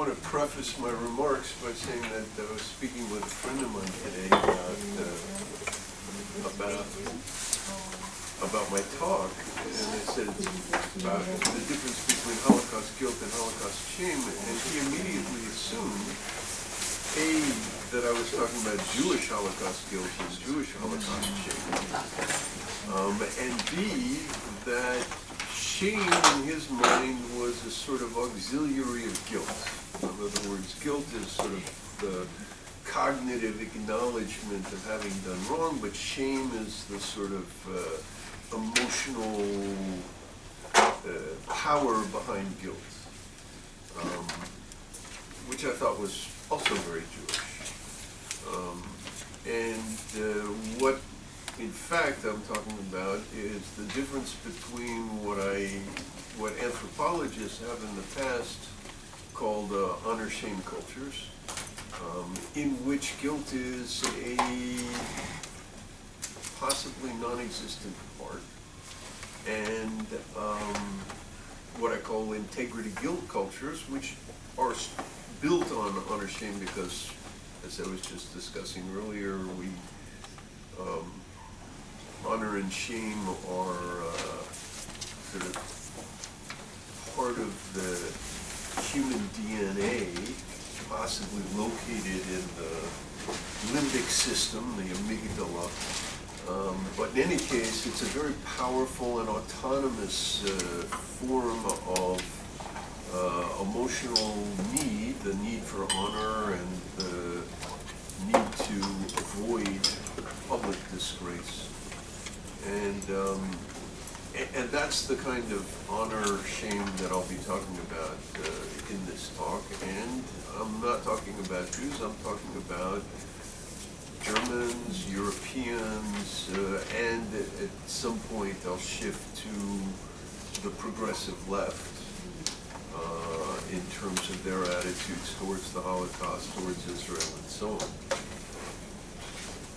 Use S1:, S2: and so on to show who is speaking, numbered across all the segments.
S1: want to preface my remarks by saying that I was speaking with a friend of mine today about my talk, and I said it's about the difference between Holocaust guilt and Holocaust shame, and he immediately assumed, A, that I was talking about Jewish Holocaust guilt and Jewish Holocaust shame, and B, that shame in his mind was a sort of auxiliary of guilt. In other words, guilt is sort of the cognitive acknowledgement of having done wrong, but shame is the sort of emotional power behind guilt, which I thought was also very Jewish. What in fact I'm talking about is the difference between what anthropologists have in the past called honor-shame cultures, in which guilt is a possibly non-existent part, and what I call integrity guilt cultures, which are built on honor-shame because, as I was just discussing earlier, honor and shame are sort of part of the human DNA, possibly located in the limbic system, the amygdala. But in any case, it's a very powerful and autonomous form of emotional need, the need for honor and the need to avoid public disgrace. And that's the kind of honor shame that I'll be talking about in this talk. And I'm not talking about Jews, I'm talking about Germans, Europeans, and at some point I'll shift to the progressive left in terms of their attitudes towards the Holocaust, towards Israel, and so on.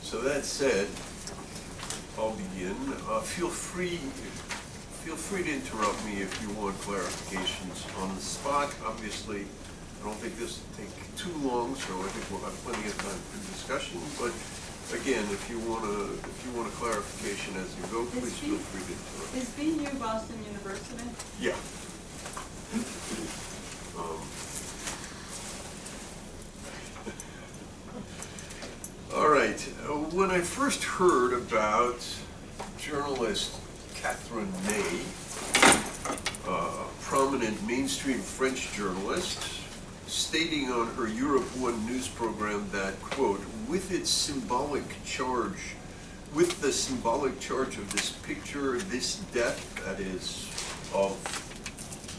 S1: So that said, I'll begin. Feel free to interrupt me if you want clarifications on the spot. Obviously, I don't think this will take too long, so I think we'll have plenty of time for discussion. But again, if you want a clarification as you go, please feel free to interrupt.
S2: Is BU Boston University?
S1: Yeah. All right. When I first heard about journalist Catherine Ney, prominent mainstream French journalist, stating on her Europe 1 news program that, quote, with the symbolic charge of this picture, this death, that is, of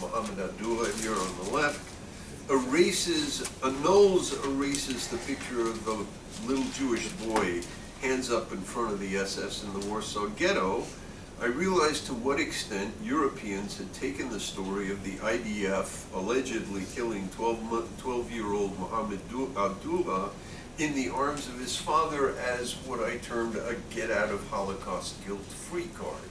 S1: Mohammed Abdullah here on the left, erases the picture of the little Jewish boy, hands up in front of the SS in the Warsaw Ghetto, I realized to what extent Europeans had taken the story of the IDF allegedly killing 12-year-old Mohammed Abdullah in the arms of his father as what I termed a get-out-of-Holocaust guilt-free card.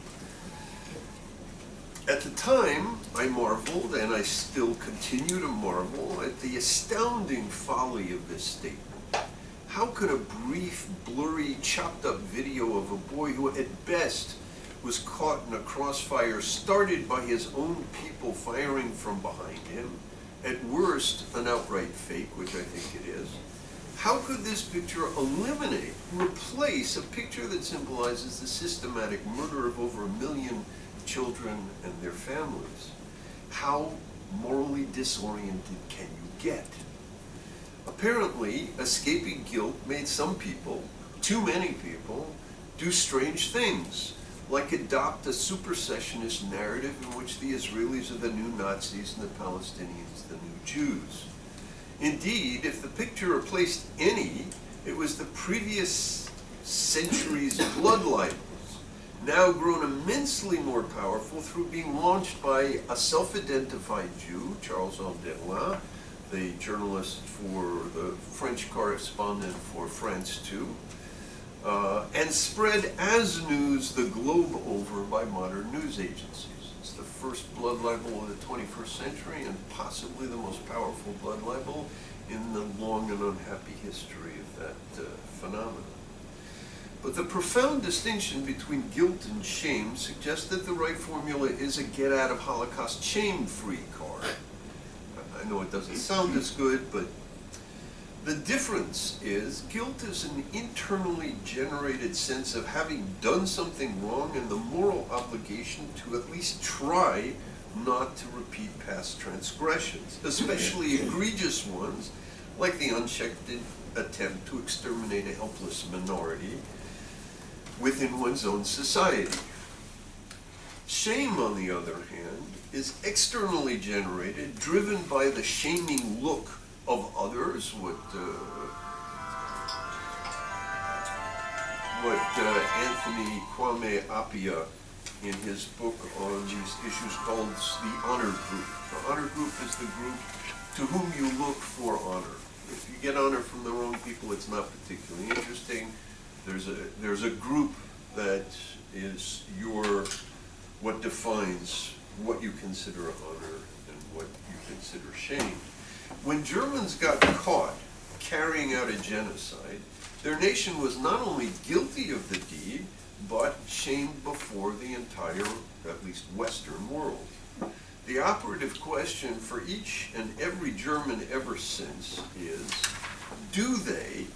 S1: At the time, I marveled, and I still continue to marvel, at the astounding folly of this statement. How could a brief, blurry, chopped-up video of a boy who at best was caught in a crossfire started by his own people firing from behind him, at worst an outright fake, which I think it is, how could this picture replace a picture that symbolizes the systematic murder of over 1 million children and their families? How morally disoriented can you get? Apparently, escaping guilt made some people, too many people, do strange things, like adopt a supersessionist narrative in which the Israelis are the new Nazis and the Palestinians the new Jews. Indeed, if the picture replaced any, it was the previous century's blood libels, now grown immensely more powerful through being launched by a self-identified Jew, Charles Alderoy, the journalist for the French correspondent for France 2, and spread as news the globe over by modern news agencies. It's the first blood libel of the 21st century and possibly the most powerful blood libel in the long and unhappy history of that phenomenon. But the profound distinction between guilt and shame suggests that the right formula is a get-out-of-Holocaust shame-free card. I know it doesn't sound as good, but the difference is guilt is an internally generated sense of having done something wrong and the moral obligation to at least try not to repeat past transgressions, especially egregious ones, like the unchecked attempt to exterminate a helpless minority within one's own society. Shame, on the other hand, is externally generated, driven by the shaming look of others, what Anthony Kwame Appiah in his book on these issues called the honor group. The honor group is the group to whom you look for honor. If you get honor from the wrong people, it's not particularly interesting. There's a group that is what defines what you consider honor and what you consider shame. When Germans got caught carrying out a genocide, their nation was not only guilty of the deed, but shamed before the entire, at least Western world. The operative question for each and every German ever since is, do they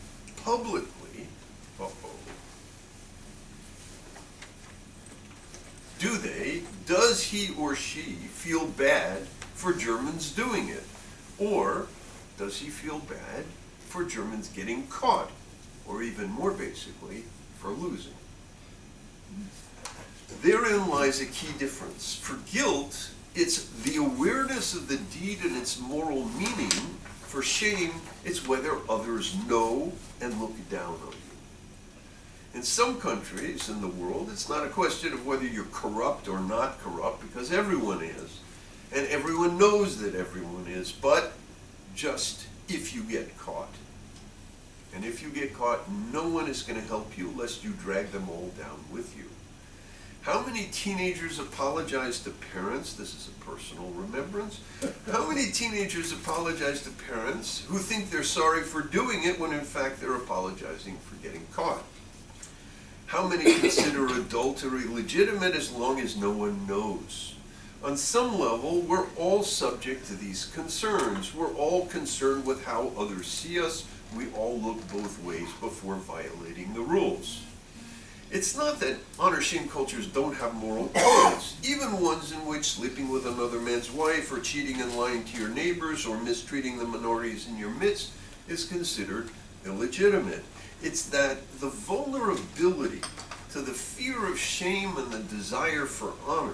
S1: publicly, does he or she feel bad for Germans doing it? Or does he feel bad for Germans getting caught? Or even more basically, for losing? Therein lies a key difference. For guilt, it's the awareness of the deed and its moral meaning. For shame, it's whether others know and look down on you. In some countries in the world, it's not a question of whether you're corrupt or not corrupt, because everyone is. And everyone knows that everyone is, but just if you get caught. And if you get caught, no one is going to help you lest you drag them all down with you. How many teenagers apologize to parents? This is a personal remembrance. How many teenagers apologize to parents who think they're sorry for doing it when in fact they're apologizing for getting caught? How many consider adultery legitimate as long as no one knows? On some level, we're all subject to these concerns. We're all concerned with how others see us. We all look both ways before violating the rules. It's not that honor-shame cultures don't have moral codes, even ones in which sleeping with another man's wife or cheating and lying to your neighbors or mistreating the minorities in your midst is considered illegitimate. It's that the vulnerability to the fear of shame and the desire for honor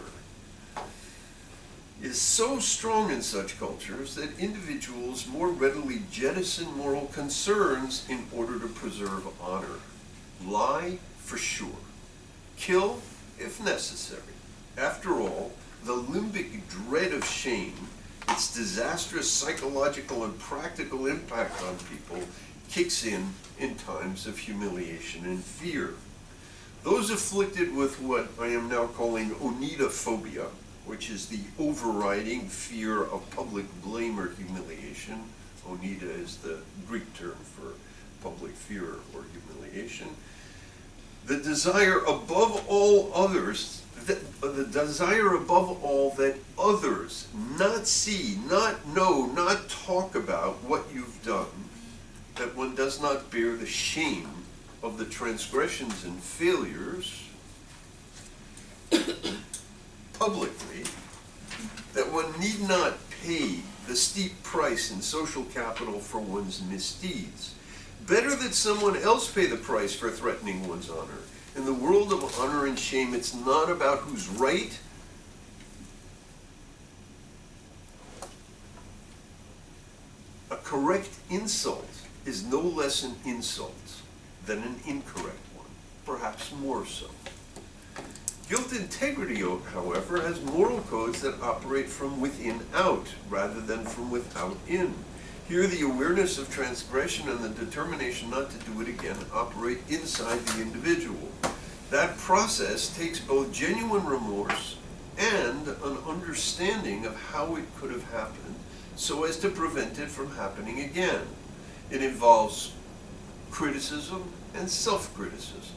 S1: is so strong in such cultures that individuals more readily jettison moral concerns in order to preserve honor. Lie, for sure. Kill, if necessary. After all, the limbic dread of shame, its disastrous psychological and practical impact on people, kicks in times of humiliation and fear. Those afflicted with what I am now calling onidophobia, which is the overriding fear of public blame or humiliation. Onida is the Greek term for public fear or humiliation. The desire above all others, the desire above all that others not see, not know, not talk about what you've done, that one does not bear the shame of the transgressions and failures publicly, that one need not pay the steep price in social capital for one's misdeeds. Better that someone else pay the price for threatening one's honor. In the world of honor and shame, it's not about who's right. A correct insult is no less an insult than an incorrect one, perhaps more so. Guilt integrity, however, has moral codes that operate from within out rather than from without in. Here, the awareness of transgression and the determination not to do it again operate inside the individual. That process takes both genuine remorse and an understanding of how it could have happened so as to prevent it from happening again. It involves criticism and self-criticism.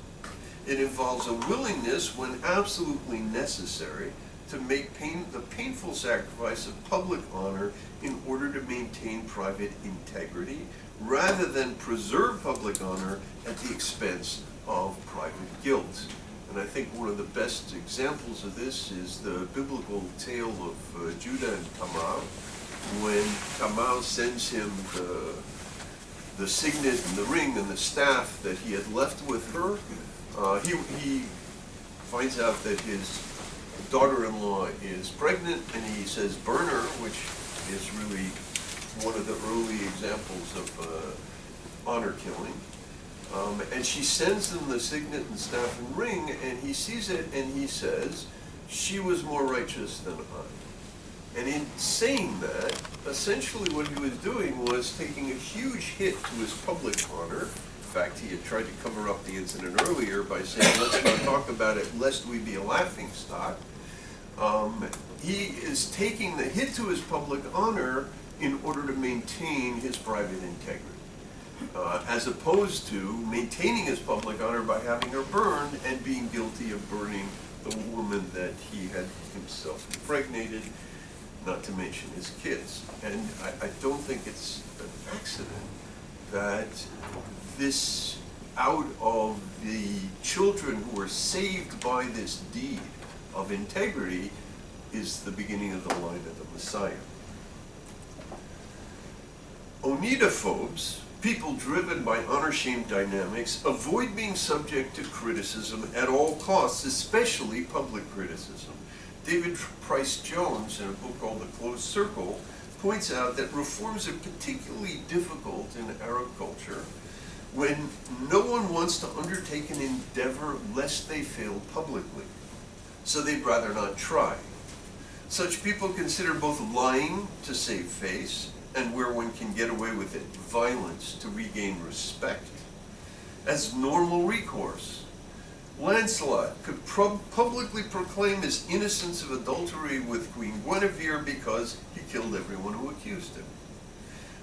S1: It involves a willingness, when absolutely necessary, to make the painful sacrifice of public honor in order to maintain private integrity, rather than preserve public honor at the expense of private guilt. And I think one of the best examples of this is the biblical tale of Judah and Tamar, when Tamar sends him the signet and the ring and the staff that he had left with her. He finds out that his daughter-in-law is pregnant, and he says, burn her, which is really one of the early examples of honor killing. And she sends him the signet and staff and ring, and he sees it, and he says, she was more righteous than I. And in saying that, essentially what he was doing was taking a huge hit to his public honor. In fact, he had tried to cover up the incident earlier by saying, let's not talk about it lest we be a laughingstock. He is taking the hit to his public honor in order to maintain his private integrity, as opposed to maintaining his public honor by having her burned and being guilty of burning the woman that he had himself impregnated, not to mention his kids. And I don't think it's an accident that this, out of the children who were saved by this deed of integrity, is the beginning of the line of the Messiah. Oneidophobes, people driven by honor-shame dynamics, avoid being subject to criticism at all costs, especially public criticism. David Price Jones, in a book called The Closed Circle, points out that reforms are particularly difficult in Arab culture when no one wants to undertake an endeavor lest they fail publicly, so they'd rather not try. Such people consider both lying to save face, and where one can get away with it, violence to regain respect, as normal recourse. Lancelot could publicly proclaim his innocence of adultery with Queen Guinevere because he killed everyone who accused him.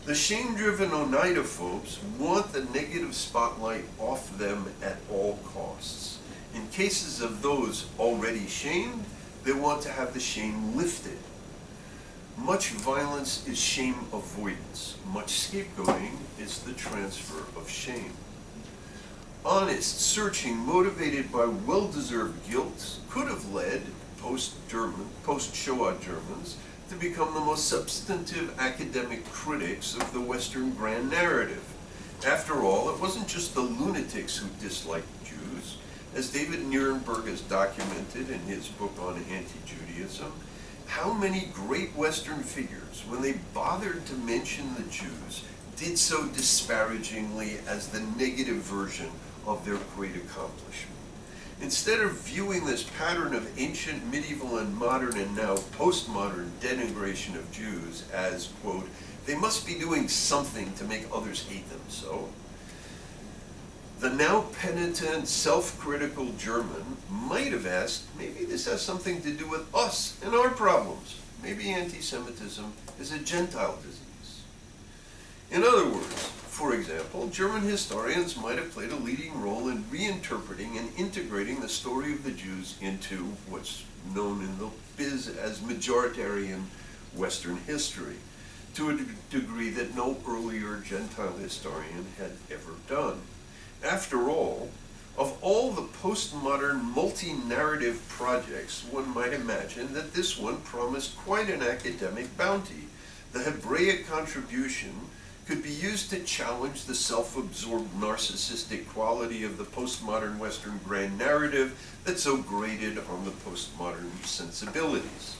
S1: The shame-driven oneidophobes want the negative spotlight off them at all costs. In cases of those already shamed, they want to have the shame lifted. Much violence is shame avoidance. Much scapegoating is the transfer of shame. Honest searching motivated by well-deserved guilt could have led post-Shoah Germans to become the most substantive academic critics of the Western grand narrative. After all, it wasn't just the lunatics who disliked Jews. As David Nierenberg has documented in his book on anti-Judaism, how many great Western figures, when they bothered to mention the Jews, did so disparagingly as the negative version of their great accomplishment. Instead of viewing this pattern of ancient, medieval, and modern, and now postmodern denigration of Jews as, quote, they must be doing something to make others hate them so, the now penitent, self-critical German might have asked, maybe this has something to do with us and our problems. Maybe anti-Semitism is a Gentile disease. In other words, for example, German historians might have played a leading role in reinterpreting and integrating the story of the Jews into what's known in the biz as majoritarian Western history, to a degree that no earlier Gentile historian had ever done. After all the postmodern multi-narrative projects, one might imagine that this one promised quite an academic bounty. The Hebraic contribution could be used to challenge the self-absorbed narcissistic quality of the postmodern Western grand narrative that so grated on the postmodern sensibilities.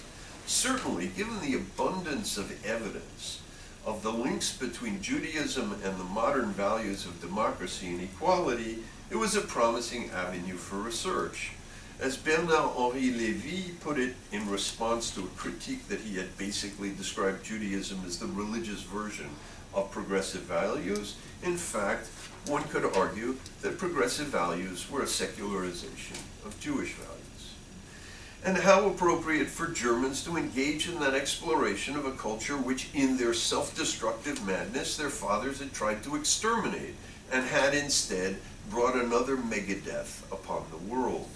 S1: Certainly, given the abundance of evidence of the links between Judaism and the modern values of democracy and equality, it was a promising avenue for research. As Bernard-Henri Lévy put it in response to a critique that he had basically described Judaism as the religious version of progressive values, in fact, one could argue that progressive values were a secularization of Jewish values. and how appropriate for Germans to engage in that exploration of a culture which, in their self-destructive madness, their fathers had tried to exterminate, and had instead brought another megadeath upon the world.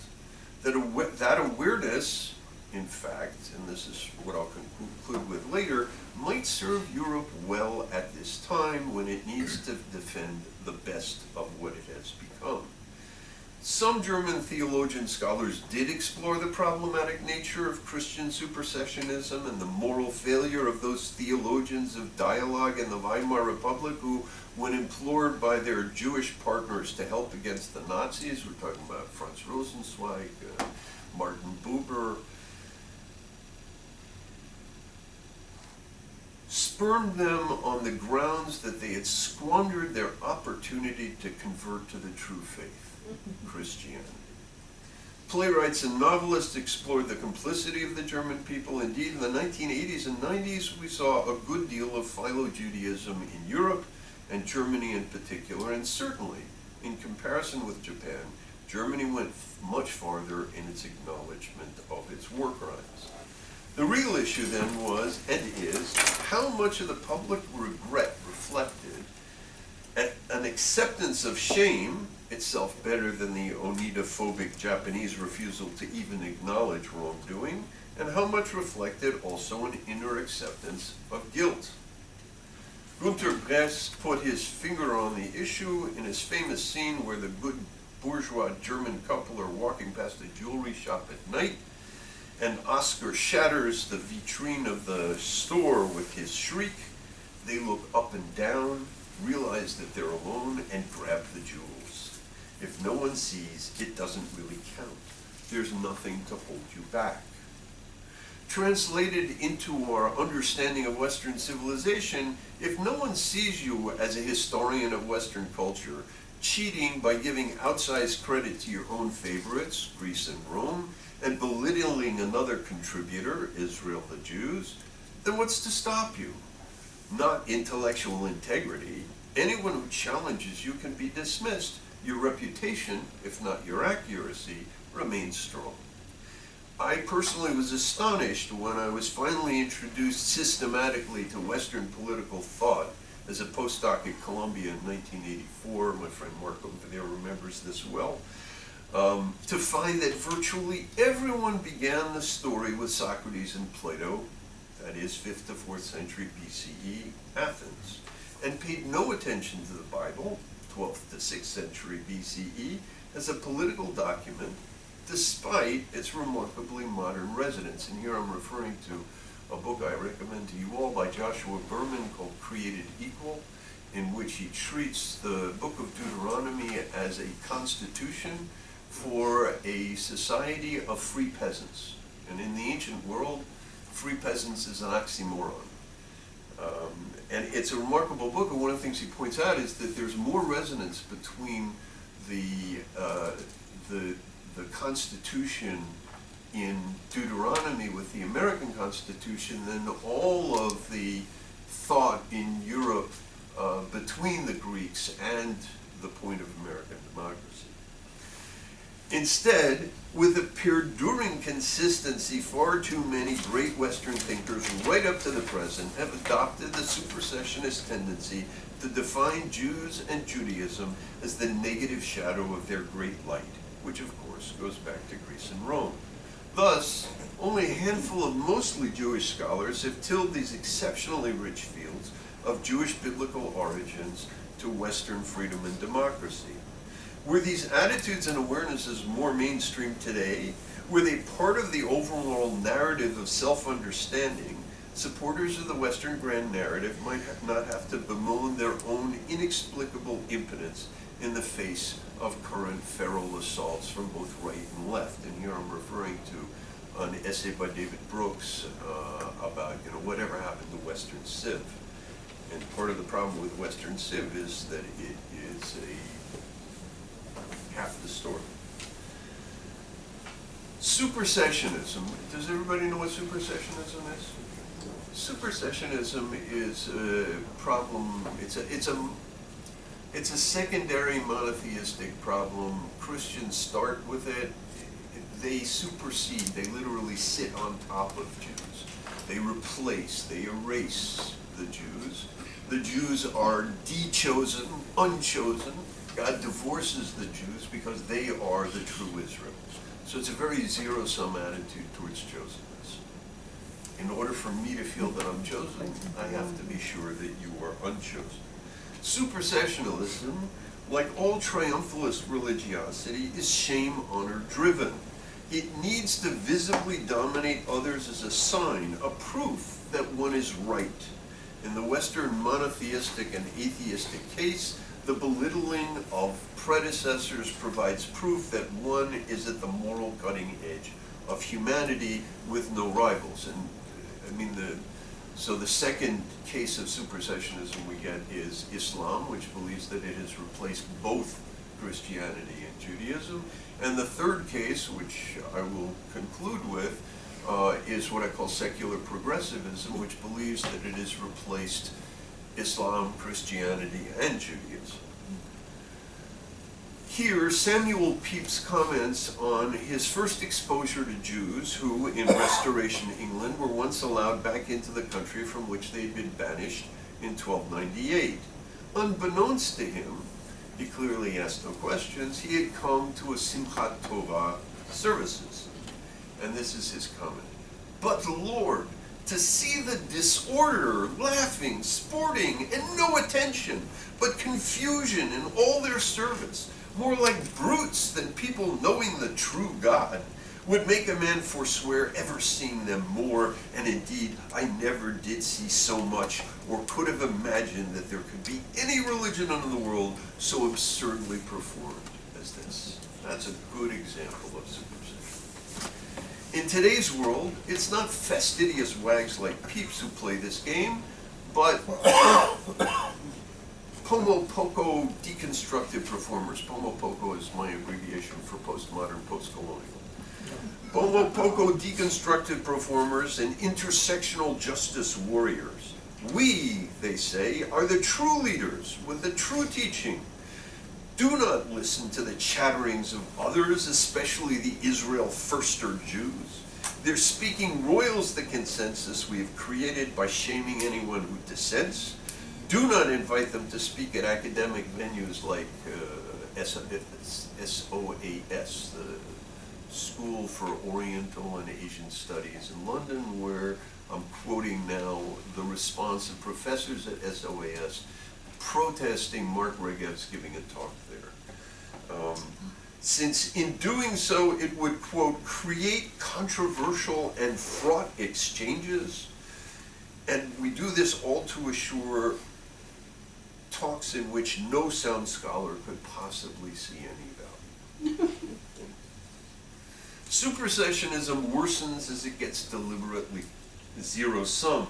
S1: That awareness, in fact, and this is what I'll conclude with later, might serve Europe well at this time when it needs to defend the best of what it has become. Some German theologian scholars did explore the problematic nature of Christian supersessionism and the moral failure of those theologians of dialogue in the Weimar Republic who, when implored by their Jewish partners to help against the Nazis, we're talking about Franz Rosenzweig, Martin Buber, spurned them on the grounds that they had squandered their opportunity to convert to the true faith, Christianity. Playwrights and novelists explored the complicity of the German people. Indeed, in the 1980s and 90s, we saw a good deal of Philo-Judaism in Europe, and Germany in particular, and certainly, in comparison with Japan, Germany went much farther in its acknowledgement of its war crimes. The real issue then was, and is, how much of the public regret reflected an acceptance of shame, itself better than the Oneida-phobic Japanese refusal to even acknowledge wrongdoing, and how much reflected also an inner acceptance of guilt. Günter Grass put his finger on the issue in his famous scene where the good bourgeois German couple are walking past a jewelry shop at night, and Oscar shatters the vitrine of the store with his shriek. They look up and down, realize that they're alone, and grab the jewels. If no one sees, it doesn't really count. There's nothing to hold you back. Translated into our understanding of Western civilization, if no one sees you as a historian of Western culture, cheating by giving outsized credit to your own favorites, Greece and Rome, and belittling another contributor, Israel, the Jews, then what's to stop you? Not intellectual integrity. Anyone who challenges you can be dismissed. Your reputation, if not your accuracy, remains strong. I personally was astonished when I was finally introduced systematically to Western political thought as a postdoc at Columbia in 1984. My friend Mark over there remembers this well. To find that virtually everyone began the story with Socrates and Plato, that is 5th to 4th century BCE Athens, and paid no attention to the Bible, 12th to 6th century BCE, as a political document, despite its remarkably modern resonance. And here I'm referring to a book I recommend to you all by Joshua Berman called Created Equal, in which he treats the book of Deuteronomy as a constitution for a society of free peasants. And in the ancient world, free peasants is an oxymoron. And it's a remarkable book, and one of the things he points out is that there's more resonance between the Constitution in Deuteronomy with the American Constitution than all of the thought in Europe between the Greeks and the point of American democracy. Instead, with a perduring consistency, far too many great Western thinkers right up to the present have adopted the supersessionist tendency to define Jews and Judaism as the negative shadow of their great light, which of course goes back to Greece and Rome. Thus, only a handful of mostly Jewish scholars have tilled these exceptionally rich fields of Jewish biblical origins to Western freedom and democracy. Were these attitudes and awarenesses more mainstream today? Were they part of the overall narrative of self-understanding? Supporters of the Western grand narrative might not have to bemoan their own inexplicable impotence in the face of current feral assaults from both right and left. And here I'm referring to an essay by David Brooks about, whatever happened to Western Civ. And part of the problem with Western Civ is that it is half the story. Supersessionism. Does everybody know what supersessionism is? Supersessionism is a problem. It's a secondary monotheistic problem. Christians start with it. they supersede, they literally sit on top of Jews. They replace, they erase the Jews. The Jews are dechosen, unchosen. God divorces the Jews because they are the true Israel. So it's a very zero-sum attitude towards chosenness. In order for me to feel that I'm chosen, I have to be sure that you are unchosen. Supersessionalism, like all triumphalist religiosity, is shame-honor driven. It needs to visibly dominate others as a sign, a proof that one is right. In the Western monotheistic and atheistic case, the belittling of predecessors provides proof that one is at the moral cutting edge of humanity with no rivals. And I mean, so the second case of supersessionism we get is Islam, which believes that it has replaced both Christianity and Judaism. And the third case, which I will conclude with, is what I call secular progressivism, which believes that it has replaced Islam, Christianity, and Judaism. Here, Samuel Pepys comments on his first exposure to Jews who, in Restoration England, were once allowed back into the country from which they had been banished in 1298. Unbeknownst to him, he clearly asked no questions, he had come to a Simchat Torah services. And this is his comment. But Lord, to see the disorder, laughing, sporting, and no attention, but confusion in all their service, more like brutes than people knowing the true God, would make a man forswear ever seeing them more, and indeed I never did see so much, or could have imagined that there could be any religion in the world so absurdly performed as this. That's a good example of superstition. In today's world, it's not fastidious wags like Pepys who play this game, but Pomo Poco deconstructive performers. Pomo Poco is my abbreviation for postmodern, postcolonial. Pomo Poco deconstructive performers and intersectional justice warriors. We, they say, are the true leaders with the true teaching. Do not listen to the chatterings of others, especially the Israel firster Jews. They're speaking roils the consensus we have created by shaming anyone who dissents. Do not invite them to speak at academic venues like SOAS, the School for Oriental and Asian Studies in London, where I'm quoting now the response of professors at SOAS protesting Mark Regev's giving a talk there. Since in doing so it would, quote, create controversial and fraught exchanges, and we do this all to assure talks in which no sound scholar could possibly see any value. Supersessionism worsens as it gets deliberately zero-sum.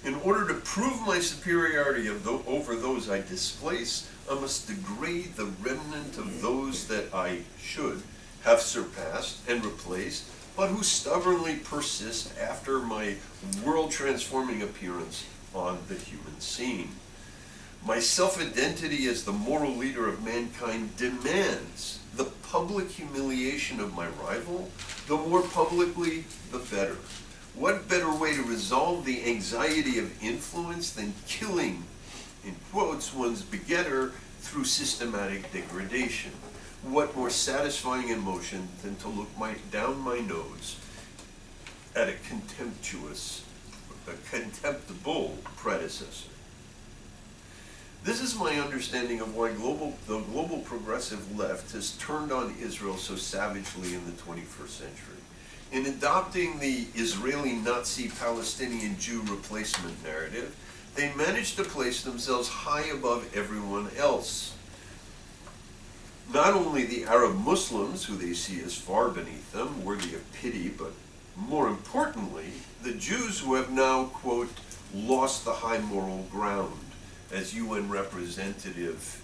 S1: In order to prove my superiority over those I displace, I must degrade the remnant of those that I should have surpassed and replaced, but who stubbornly persist after my world-transforming appearance on the human scene. My self-identity as the moral leader of mankind demands the public humiliation of my rival. The more publicly, the better. What better way to resolve the anxiety of influence than killing, in quotes, one's begetter through systematic degradation? What more satisfying emotion than to look down my nose at a contemptible predecessor? This is my understanding of why the global progressive left has turned on Israel so savagely in the 21st century. In adopting the Israeli Nazi Palestinian Jew replacement narrative, they managed to place themselves high above everyone else. Not only the Arab Muslims, who they see as far beneath them, worthy of pity, but more importantly, the Jews who have now, quote, lost the high moral ground, as UN representative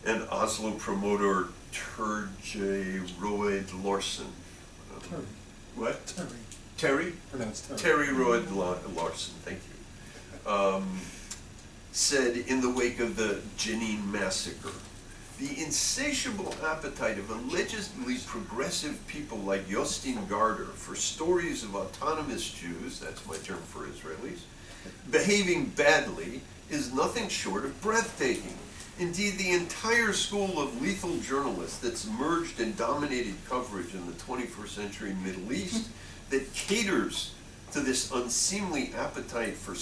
S1: and Oslo promoter Terje Roed Larsen.
S3: Terry.
S1: What?
S3: Terry.
S1: Terry?
S3: Pronounced Terry.
S1: Terry Roed Larsen, thank you. Said in the wake of the Jenin massacre, The insatiable appetite of allegedly progressive people like Justin Garder for stories of autonomous Jews, that's my term for Israelis, behaving badly is nothing short of breathtaking. Indeed, the entire school of lethal journalists that's emerged and dominated coverage in the 21st century Middle East that caters to this unseemly appetite for,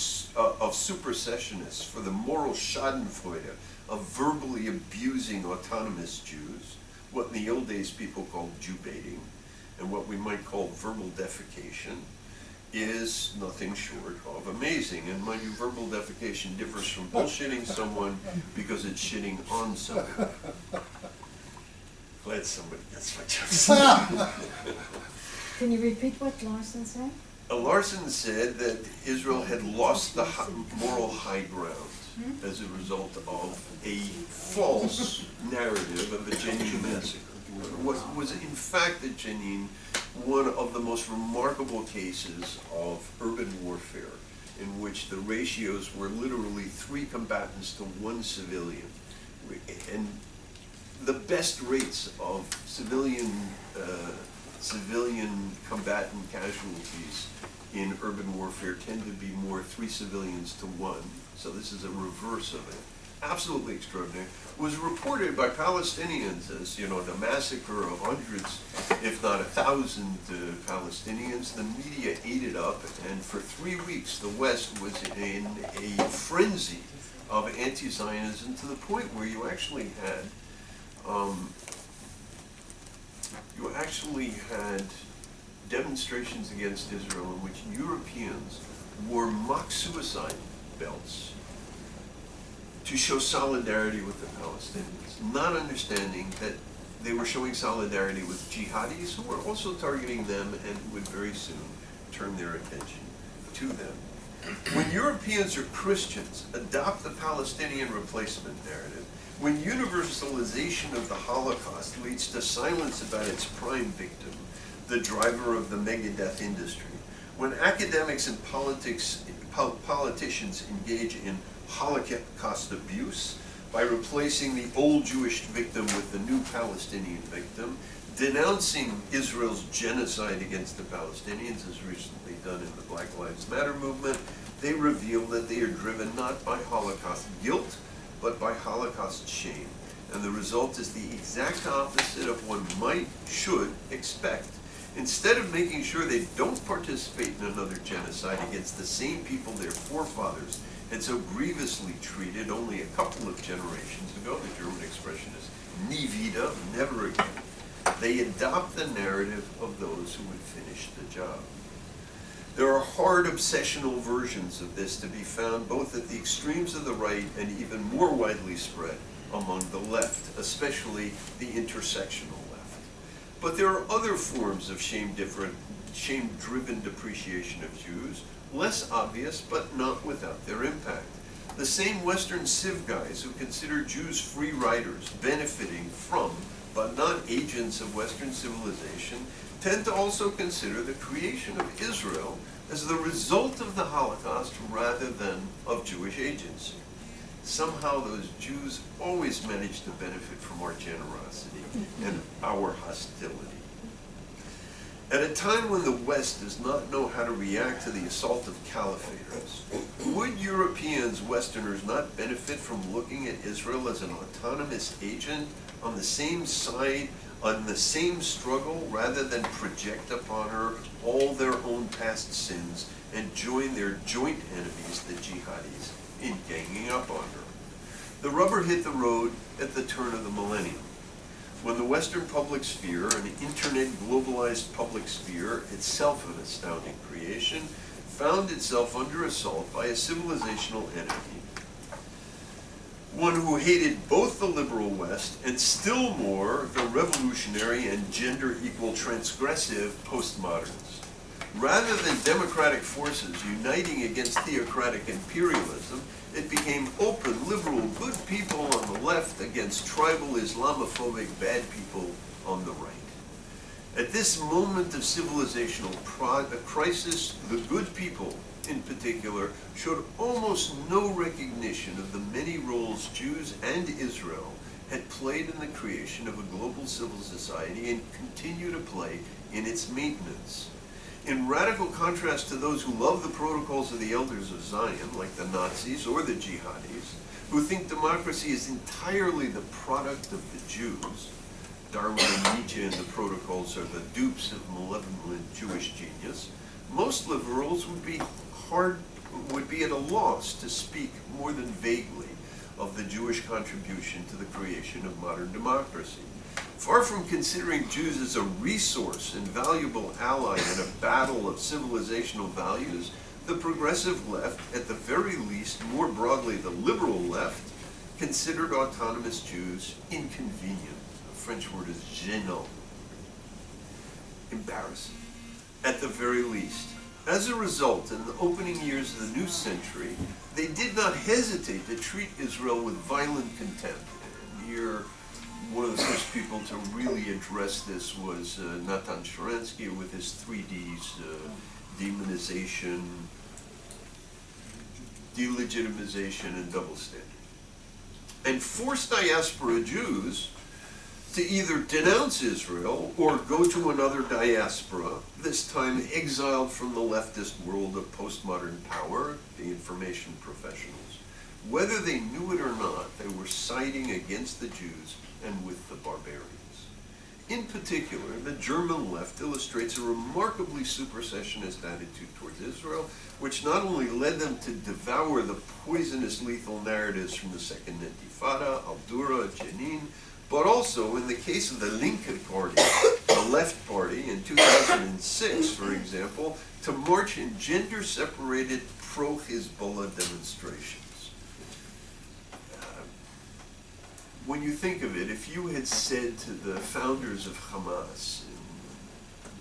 S1: of supersessionists for the moral schadenfreude of verbally abusing autonomous Jews, what in the old days people called Jew baiting, and what we might call verbal defecation, is nothing short of amazing. And mind you, verbal defecation differs from bullshitting someone because it's shitting on someone. Glad somebody gets my jokes.
S3: Can you repeat what Larson said?
S1: Larson said that Israel had lost the moral high ground as a result of a false narrative of a Jenin massacre. What was in fact at Jenin one of the most remarkable cases of urban warfare, in which the ratios were literally 3 combatants to 1 civilian. And the best rates of civilian combatant casualties in urban warfare tend to be more 3 civilians to 1. So this is a reverse of it. Absolutely extraordinary. Was reported by Palestinians as, you know, the massacre of hundreds, if not 1,000 Palestinians. The media ate it up, and for 3 weeks the West was in a frenzy of anti-Zionism, to the point where you actually had demonstrations against Israel in which Europeans wore mock suicide belts to show solidarity with the Palestinians, not understanding that they were showing solidarity with jihadis who were also targeting them and who would very soon turn their attention to them. When Europeans or Christians adopt the Palestinian replacement narrative, when universalization of the Holocaust leads to silence about its prime victim, the driver of the megadeath industry, when academics and politicians engage in Holocaust abuse by replacing the old Jewish victim with the new Palestinian victim, denouncing Israel's genocide against the Palestinians, as recently done in the Black Lives Matter movement, they reveal that they are driven not by Holocaust guilt, but by Holocaust shame. And the result is the exact opposite of what one should expect. Instead of making sure they don't participate in another genocide against the same people their forefathers had so grievously treated only a couple of generations ago, the German expression is nie wieder, never again, they adopt the narrative of those who would finish the job. There are hard obsessional versions of this to be found both at the extremes of the right and even more widely spread among the left, especially the intersectional left. But there are other forms of shame-driven depreciation of Jews, less obvious but not without their impact. The same Western civ guys who consider Jews free riders benefiting from, but not agents of Western civilization, tend to also consider the creation of Israel as the result of the Holocaust rather than of Jewish agency. Somehow those Jews always manage to benefit from our generosity and our hostility. At a time when the West does not know how to react to the assault of caliphators, would Europeans, Westerners, not benefit from looking at Israel as an autonomous agent on the same side, on the same struggle, rather than project upon her all their own past sins and join their joint enemies, the jihadis, in ganging up on her? The rubber hit the road at the turn of the millennium, when the Western public sphere, an internet globalized public sphere, itself an astounding creation, found itself under assault by a civilizational enemy, one who hated both the liberal West and still more the revolutionary and gender-equal transgressive postmoderns. Rather than democratic forces uniting against theocratic imperialism, it became open, liberal, good people on the left against tribal, Islamophobic, bad people on the right. At this moment of civilizational crisis, the good people, in particular, showed almost no recognition of the many roles Jews and Israel had played in the creation of a global civil society and continue to play in its maintenance. In radical contrast to those who love the protocols of the elders of Zion, like the Nazis or the jihadis, who think democracy is entirely the product of the Jews, Darwin and Nietzsche and the protocols are the dupes of malevolent Jewish genius, most liberals would be at a loss to speak more than vaguely of the Jewish contribution to the creation of modern democracy. Far from considering Jews as a resource and valuable ally in a battle of civilizational values, the progressive left, at the very least, more broadly the liberal left, considered autonomous Jews inconvenient. The French word is gênant. Embarrassing, at the very least. As a result, in the opening years of the new century, they did not hesitate to treat Israel with violent contempt. And here, one of the first people to really address this was Natan Sharansky with his 3Ds, demonization, delegitimization, and double standard. And forced diaspora Jews to either denounce Israel or go to another diaspora, this time exiled from the leftist world of postmodern power, the information professionals. Whether they knew it or not, they were siding against the Jews and with the barbarians. In particular, the German left illustrates a remarkably supersessionist attitude towards Israel, which not only led them to devour the poisonous lethal narratives from the Second Intifada, Al-Dura, Jenin, but also, in the case of the Linke Party, the Left Party, in 2006, for example, to march in gender-separated pro-Hezbollah demonstrations. When you think of it, if you had said to the founders of Hamas,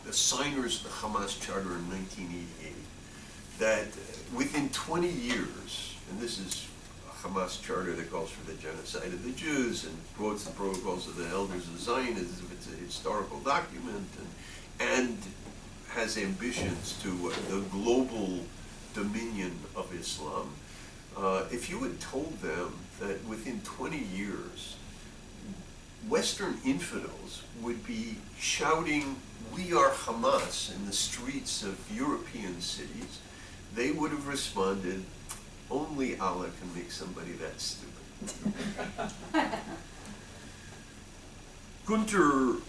S1: the signers of the Hamas Charter in 1988, that within 20 years, and this is Hamas charter that calls for the genocide of the Jews and quotes the protocols of the elders of Zion as if it's a historical document, and has ambitions to the global dominion of Islam. If you had told them that within 20 years, Western infidels would be shouting, "We are Hamas," in the streets of European cities, they would have responded, "Only Allah can make somebody that stupid." Gunther,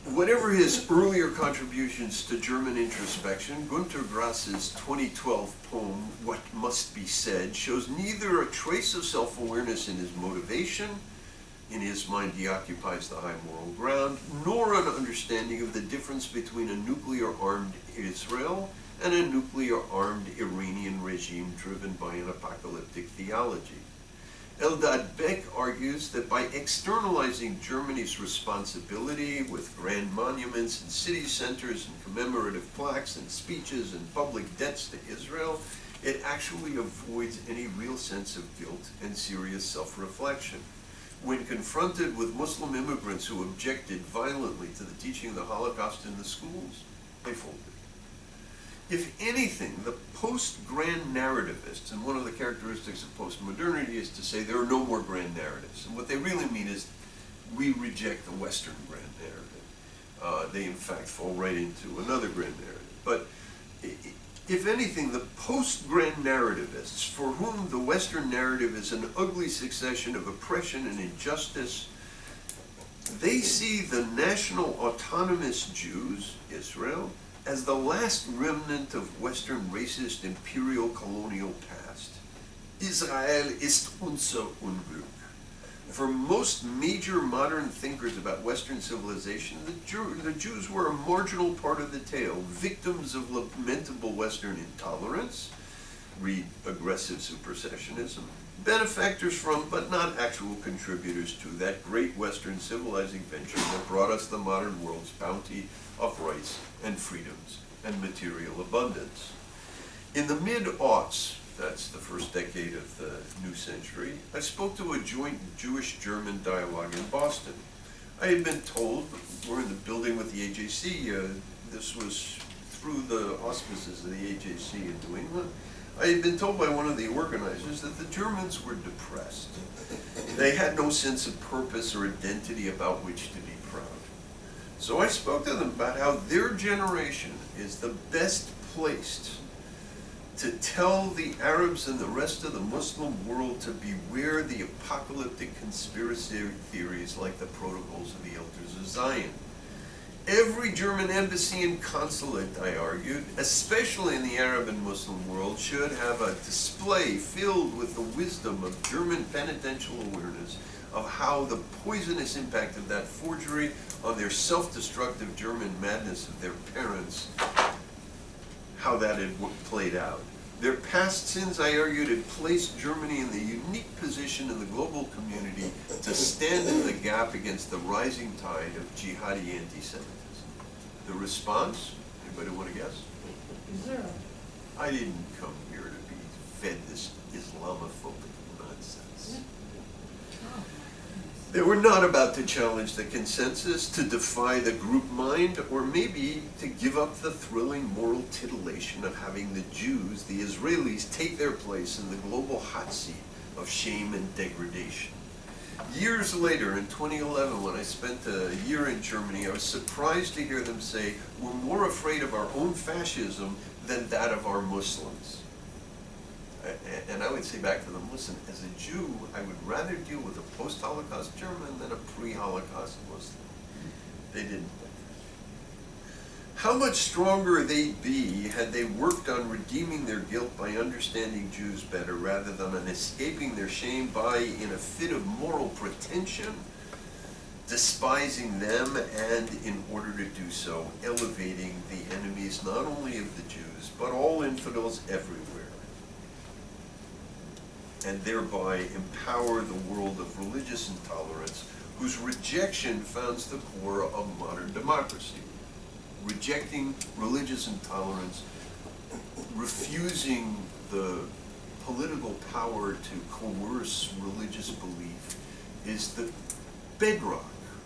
S1: whatever his earlier contributions to German introspection, Günter Grass's 2012 poem, What Must Be Said, shows neither a trace of self-awareness in his motivation, in his mind he occupies the high moral ground, nor an understanding of the difference between a nuclear-armed Israel and a nuclear-armed Iranian regime driven by an apocalyptic theology. Eldad Beck argues that by externalizing Germany's responsibility with grand monuments and city centers and commemorative plaques and speeches and public debts to Israel, it actually avoids any real sense of guilt and serious self-reflection. When confronted with Muslim immigrants who objected violently to the teaching of the Holocaust in the schools, they folded. If anything, the post-grand narrativists, and one of the characteristics of postmodernity is to say there are no more grand narratives. And what they really mean is we reject the Western grand narrative. They in fact fall right into another grand narrative. But if anything, the post-grand narrativists, for whom the Western narrative is an ugly succession of oppression and injustice, they see the national autonomous Jews, Israel, as the last remnant of Western racist imperial colonial past. Israel ist unser Unglück. For most major modern thinkers about Western civilization, the Jews were a marginal part of the tale, victims of lamentable Western intolerance, read aggressive supersessionism, benefactors from, but not actual contributors to, that great Western civilizing venture that brought us the modern world's bounty of rights and freedoms and material abundance. In the mid-aughts, that's the first decade of the new century, I spoke to a joint Jewish-German dialogue in Boston. I had been told, we're in the building with the AJC, this was through the auspices of the AJC in New England, I had been told by one of the organizers that the Germans were depressed. They had no sense of purpose or identity about which to be proud. So I spoke to them about how their generation is the best placed to tell the Arabs and the rest of the Muslim world to beware the apocalyptic conspiracy theories like the Protocols of the Elders of Zion. Every German embassy and consulate, I argued, especially in the Arab and Muslim world, should have a display filled with the wisdom of German penitential awareness of how the poisonous impact of that forgery on their self-destructive German madness of their parents, how that had played out. Their past sins, I argued, had placed Germany in the unique position in the global community to stand in the gap against the rising tide of jihadi anti-Semitism. The response? Anybody want to guess?
S3: Zero.
S1: I didn't come here to be fed this Islamophobic nonsense.
S3: Oh,
S1: They were not about to challenge the consensus, to defy the group mind, or maybe to give up the thrilling moral titillation of having the Jews, the Israelis, take their place in the global hot seat of shame and degradation. Years later, in 2011, when I spent a year in Germany, I was surprised to hear them say, we're more afraid of our own fascism than that of our Muslims. And I would say back to them, listen, as a Jew, I would rather deal with a post-Holocaust German than a pre-Holocaust Muslim. They didn't. How much stronger they'd be had they worked on redeeming their guilt by understanding Jews better rather than on escaping their shame by, in a fit of moral pretension, despising them and, in order to do so, elevating the enemies not only of the Jews, but all infidels everywhere, and thereby empower the world of religious intolerance, whose rejection founds the core of modern democracy. Rejecting religious intolerance, refusing the political power to coerce religious belief, is the bedrock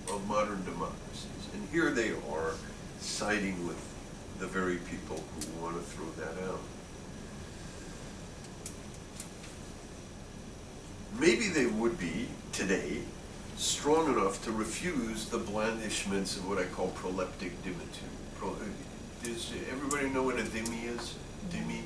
S1: of modern democracies. And here they are siding with the very people who want to throw that out. Maybe they would be, today, strong enough to refuse the blandishments of what I call proleptic dimitude. Does everybody know what a dhimmi is? Dhimmi?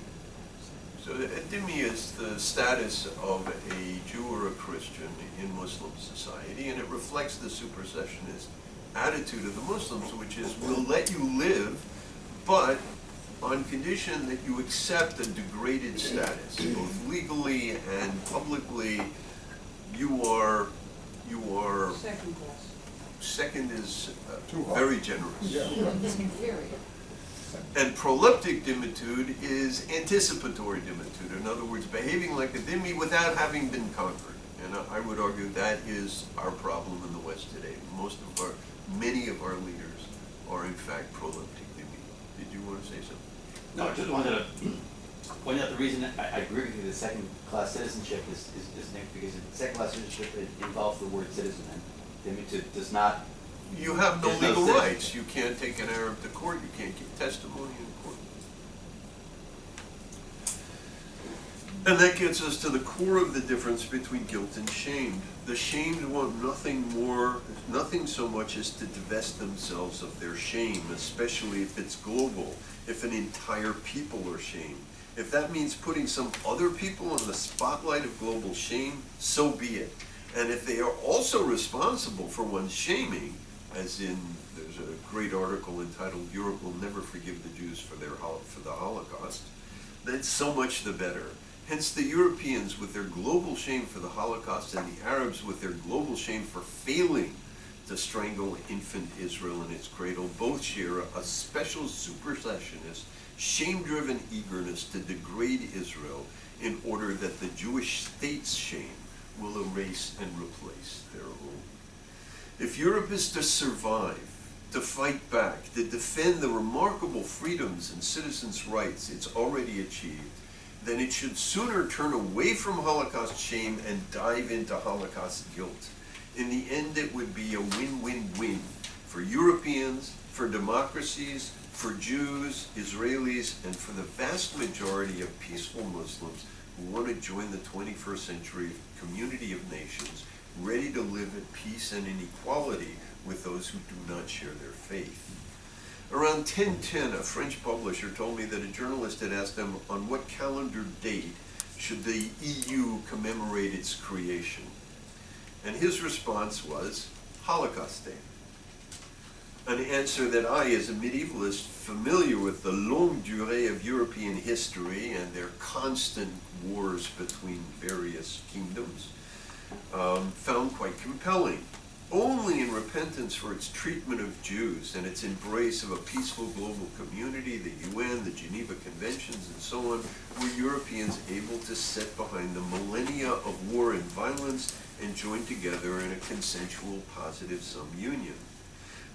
S1: So a dhimmi is the status of a Jew or a Christian in Muslim society, and it reflects the supersessionist attitude of the Muslims, which is, we'll let you live, but on condition that you accept a degraded status, both legally and publicly. You are
S2: Second class.
S1: second is
S4: Too hard.
S1: very generous.
S4: Yeah.
S3: Inferior.
S1: And proleptic dimitude is anticipatory dimitude. In other words, behaving like a dhimmi without having been conquered. And I would argue that is our problem in the West today. Many of our leaders are in fact proleptic dhimmi. Did you want to say something?
S5: No, I just wanted to point out the reason I agree with you that second-class citizenship is negative, because second-class citizenship involves the word citizen, and dimitude does not.
S1: You have no
S5: There's no
S1: legal
S5: citizen.
S1: rights. You can't take an Arab to court. You can't give testimony in court. And that gets us to the core of the difference between guilt and shame. The shamed want nothing so much as to divest themselves of their shame, especially if it's global, if an entire people are shamed. If that means putting some other people in the spotlight of global shame, so be it. And if they are also responsible for one's shaming, as in, there's a great article entitled, "Europe Will Never Forgive the Jews for the Holocaust," then so much the better. Hence the Europeans with their global shame for the Holocaust and the Arabs with their global shame for failing to strangle infant Israel in its cradle both share a special supersessionist, shame-driven eagerness to degrade Israel in order that the Jewish state's shame will erase and replace their own. If Europe is to survive, to fight back, to defend the remarkable freedoms and citizens' rights it's already achieved, then it should sooner turn away from Holocaust shame and dive into Holocaust guilt. In the end, it would be a win-win-win for Europeans, for democracies, for Jews, Israelis, and for the vast majority of peaceful Muslims who want to join the 21st century community of nations, ready to live in peace and in equality with those who do not share their faith. Around 1010, a French publisher told me that a journalist had asked him on what calendar date should the EU commemorate its creation. And his response was Holocaust Day. An answer that I, as a medievalist familiar with the longue durée of European history and their constant wars between various kingdoms, found quite compelling. Only in repentance for its treatment of Jews and its embrace of a peaceful global community, the UN, the Geneva Conventions, and so on, were Europeans able to set behind the millennia of war and violence and join together in a consensual, positive-sum union.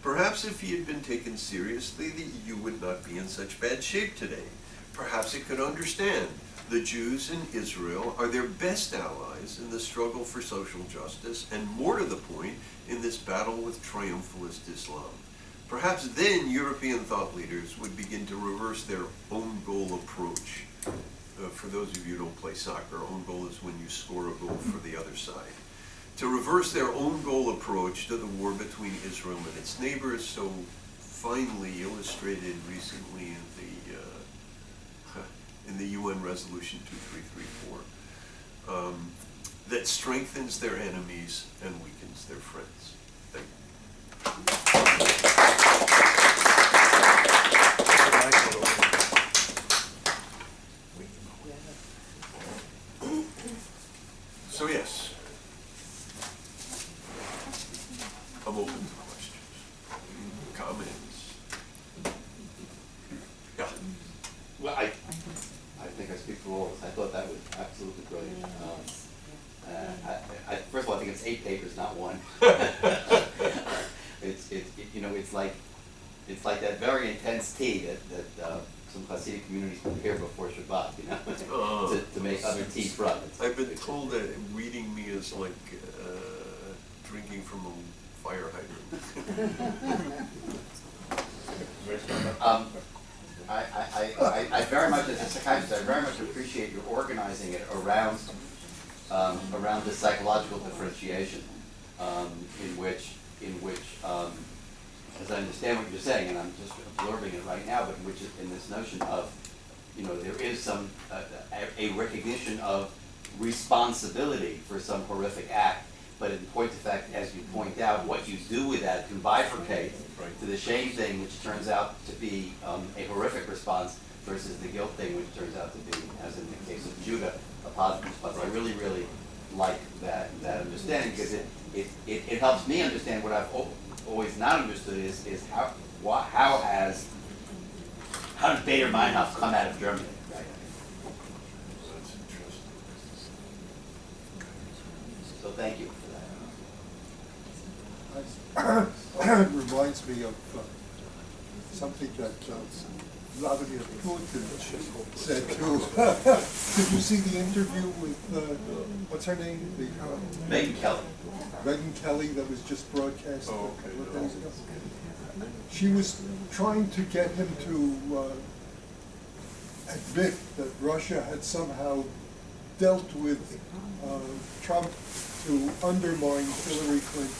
S1: Perhaps if he had been taken seriously, the EU would not be in such bad shape today. Perhaps it could understand the Jews in Israel are their best allies in the struggle for social justice, and more to the point, in this battle with triumphalist Islam. Perhaps then European thought leaders would begin to reverse their own goal approach. For those of you who don't play soccer, own goal is when you score a goal for the other side. To reverse their own goal approach to the war between Israel and its neighbors, so finely illustrated recently in the UN Resolution 2334, that strengthens their enemies and weakens their friends. Thank you. So yes, I'm open to questions, comments. Yeah.
S5: Well, I think I speak for all of us. I thought that was absolutely brilliant. First of all, I think it's 8 papers, not 1. It's like that very intense tea that some Hasidic communities prepare before Shabbat, to make other tea from.
S1: I've been told that reading me is like drinking from a fire hydrant.
S5: I very much, as a psychiatrist, I very much appreciate your organizing it around this psychological differentiation, in which, as I understand what you're saying, and I'm just absorbing it right now, but in which, in this notion of, there is some a recognition of responsibility for some horrific act, but in point of fact, as you point out, what you do with that can bifurcate to the shame thing, which turns out to be a horrific response, versus the guilt thing, which turns out to be, as in the case of Judah, a positive response. I really, really like that understanding, because it helps me understand what I've always not understood is how did Baader Meinhof come out of Germany? Right?
S1: That's interesting.
S5: So thank you for
S4: It reminds me of something that Vladimir Putin said too. Did you see the interview with, what's her name?
S5: Megyn Kelly.
S4: Megyn Kelly that was just broadcast
S1: Oh, okay.
S4: a couple days ago? She was trying to get him to admit that Russia had somehow dealt with Trump to undermine Hillary Clinton.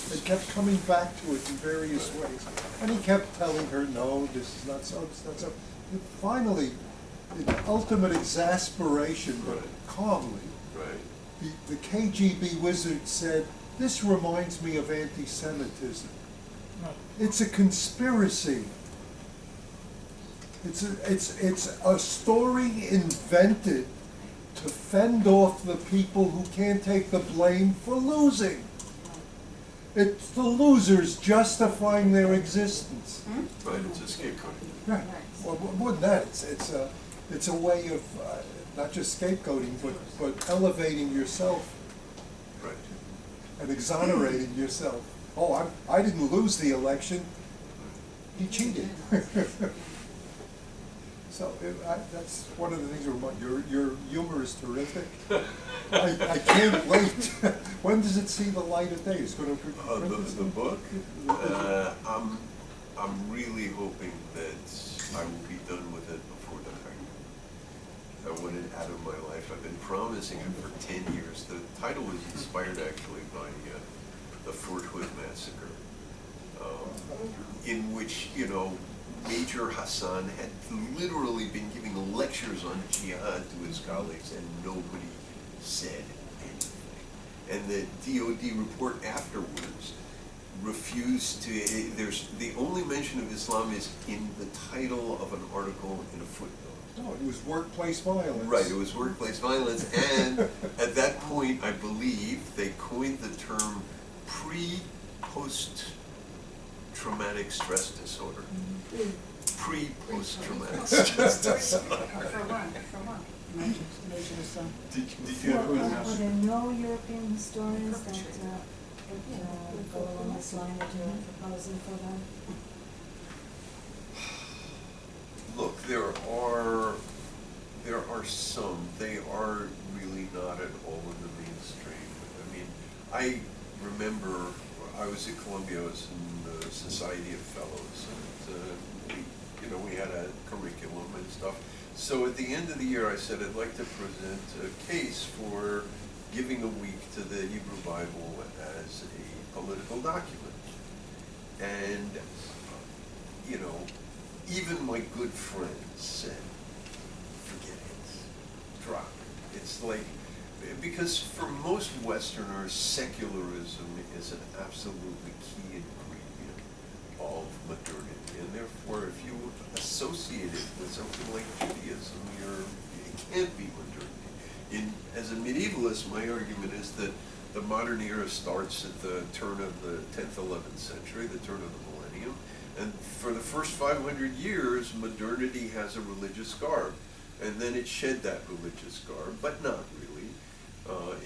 S4: They kept coming back to it in various ways. And he kept telling her, no, this is not so, it's not so. And finally, in ultimate exasperation, but calmly, the KGB wizard said, this reminds me of anti-Semitism. It's a conspiracy. It's a story invented to fend off the people who can't take the blame for losing. It's the losers justifying their existence.
S1: Right, it's a scapegoating.
S4: Right. Well, more than that, it's a way of not just scapegoating, but elevating yourself.
S1: Right.
S4: And exonerating yourself. Oh, I didn't lose the election. He cheated. So that's one of the things. Your humor is terrific. I can't wait. When does it see the light of day? It's going to
S1: The book? I'm really hoping that I will be done with it before the fact. I want it out of my life. I've been promising it for 10 years. The title was inspired actually by the Fort Hood massacre, in which, you know, Major Hassan had literally been giving lectures on jihad to his colleagues and nobody said anything. And the DOD report afterwards refused to, there's, the only mention of Islam is in the title of an article in a footnote.
S4: No, it was workplace violence.
S1: Right, it was workplace violence, and at that point, I believe, they coined the term pre-post-traumatic stress disorder. Pre-post-traumatic stress disorder.
S3: For one. Major son.
S1: Did you
S6: Well,
S1: have
S6: are there no European historians that go along this line that you're proposing for them?
S1: Look, there are some. They are really not at all in the mainstream. I mean, I remember I was at Columbia, I was in the Society of Fellows, and we had a curriculum and stuff. So at the end of the year, I said I'd like to present a case for giving a week to the Hebrew Bible as a political document. And, you know, even my good friends said, forget it, drop it. It's like, because for most Westerners, secularism is an absolutely key ingredient of modernity. And therefore, if you associate it with something like Judaism, it can't be modernity. As a medievalist, my argument is that the modern era starts at the turn of the 10th, 11th century, the turn of the millennium. And for the first 500 years, modernity has a religious garb. And then it shed that religious garb, but not really,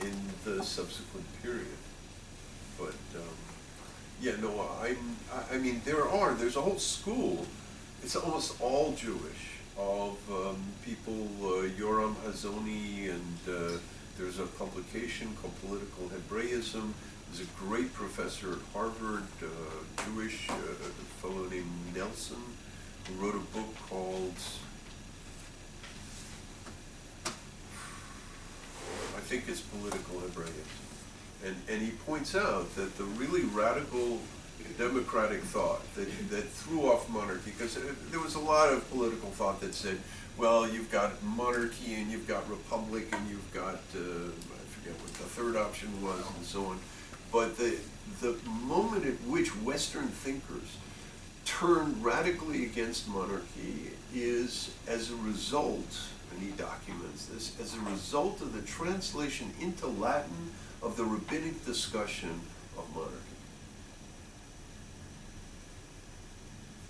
S1: in the subsequent period. But, yeah, no, I mean, there's a whole school, it's almost all Jewish, of people, Yoram Hazony, and there's a publication called Political Hebraism. There's a great professor at Harvard, Jewish, a fellow named Nelson, who wrote a book called, I think it's Political Hebraism. And he points out that the really radical democratic thought that threw off monarchy, because there was a lot of political thought that said, well, you've got monarchy and you've got republic and you've got, I forget what the third option was and so on. But the moment at which Western thinkers turned radically against monarchy is as a result, and he documents this, as a result of the translation into Latin of the rabbinic discussion of monarchy.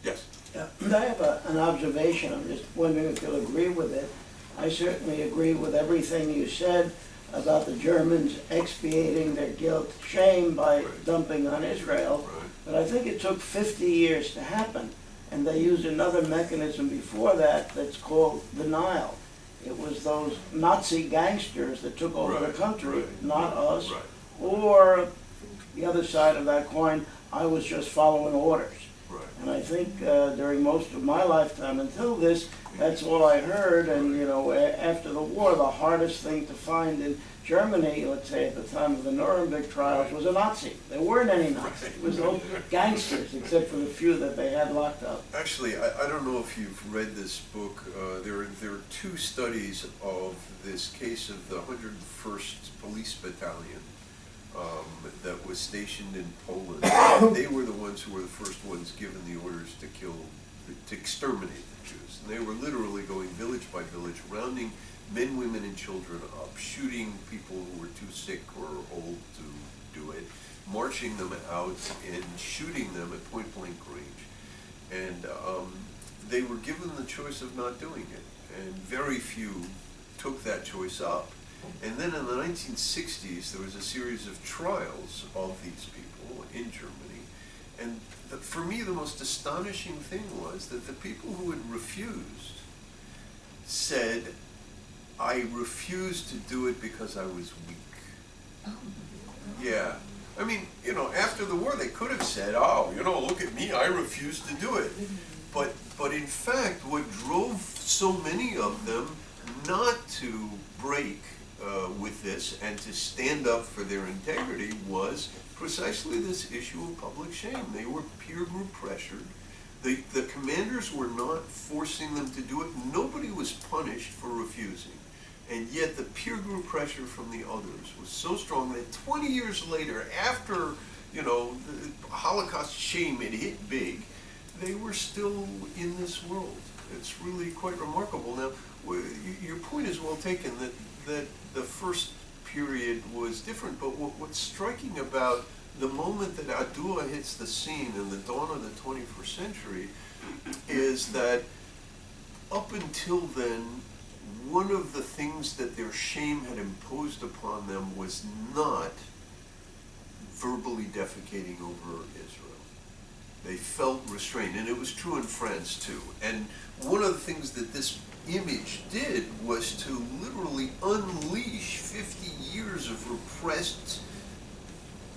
S1: Yes?
S2: I have an observation. I'm just wondering if you'll agree with it. I certainly agree with everything you said about the Germans expiating their guilt, shame by dumping on Israel.
S1: Right.
S2: But I think it took 50 years to happen. And they used another mechanism before that that's called denial. It was those Nazi gangsters that took over the country, not us.
S1: Right.
S2: Or the other side of that coin, I was just following orders.
S1: Right.
S2: And I think during most of my lifetime until this, that's all I heard. And you know, after the war, the hardest thing to find in Germany, let's say at the time of the Nuremberg trials, was a Nazi. There weren't any Nazis. It was those gangsters, except for the few that they had locked up.
S1: Actually, I don't know if you've read this book. There are two studies of this case of the 101st Police Battalion that was stationed in Poland. They were the ones who were the first ones given the orders to exterminate the Jews. And they were literally going village by village, rounding men, women, and children up, shooting people who were too sick or old to do it, marching them out and shooting them at point-blank range. And they were given the choice of not doing it, and very few took that choice up. And then in the 1960s, there was a series of trials of these people in Germany. And for me, the most astonishing thing was that the people who had refused said, I refused to do it because I was weak. Yeah. I mean, you know, after the war, they could have said, oh, you know, look at me, I refuse to do it. But in fact, what drove so many of them not to break with this and to stand up for their integrity was precisely this issue of public shame. They were peer group pressured. The commanders were not forcing them to do it. Nobody was punished for refusing. And yet the peer group pressure from the others was so strong that 20 years later, after, you know, the Holocaust shame had hit big, they were still in this world. It's really quite remarkable. Now, your point is well taken that the first period was different, but what's striking about the moment that Adua hits the scene in the dawn of the 21st century is that up until then, one of the things that their shame had imposed upon them was not verbally defecating over Israel. They felt restrained, and it was true in France too. And one of the things that this image did was to literally unleash 50 years of repressed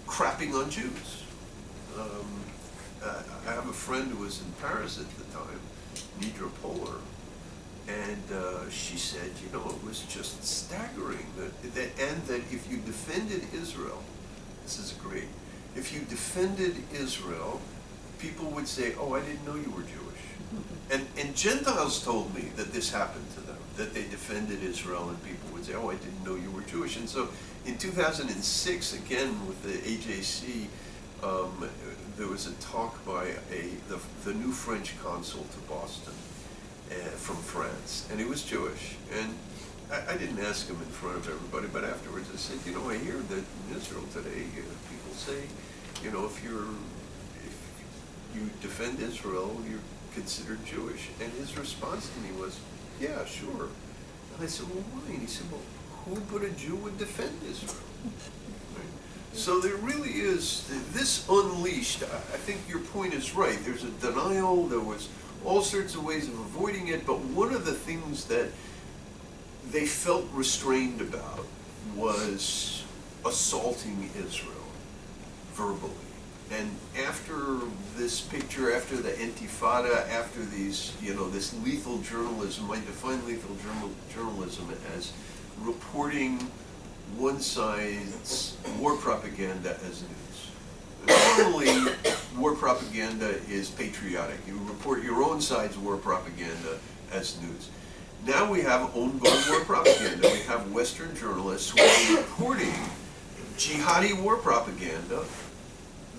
S1: crapping on Jews. I have a friend who was in Paris at the time, Nidra Polar, and she said, you know, it was just staggering that if you defended Israel, this is great, if you defended Israel, people would say, oh, I didn't know you were Jewish. And Gentiles told me that this happened to them, that they defended Israel and people would say, oh, I didn't know you were Jewish. And so in 2006, again with the AJC, there was a talk by the new French consul to Boston from France, and he was Jewish. And I didn't ask him in front of everybody, but afterwards I said, you know, I hear that in Israel today, people say, you know, if you defend Israel, you're considered Jewish. And his response to me was, yeah, sure. And I said, well, why? And he said, well, who but a Jew would defend Israel? Right? So there really is, this unleashed, I think your point is right. There's a denial, there was all sorts of ways of avoiding it, but one of the things that they felt restrained about was assaulting Israel verbally. And after this picture, after the Intifada, after these, you know, this lethal journalism, I define lethal journalism as reporting one side's war propaganda as news. Normally, war propaganda is patriotic. You report your own side's war propaganda as news. Now we have own goal war propaganda. We have Western journalists who are reporting jihadi war propaganda,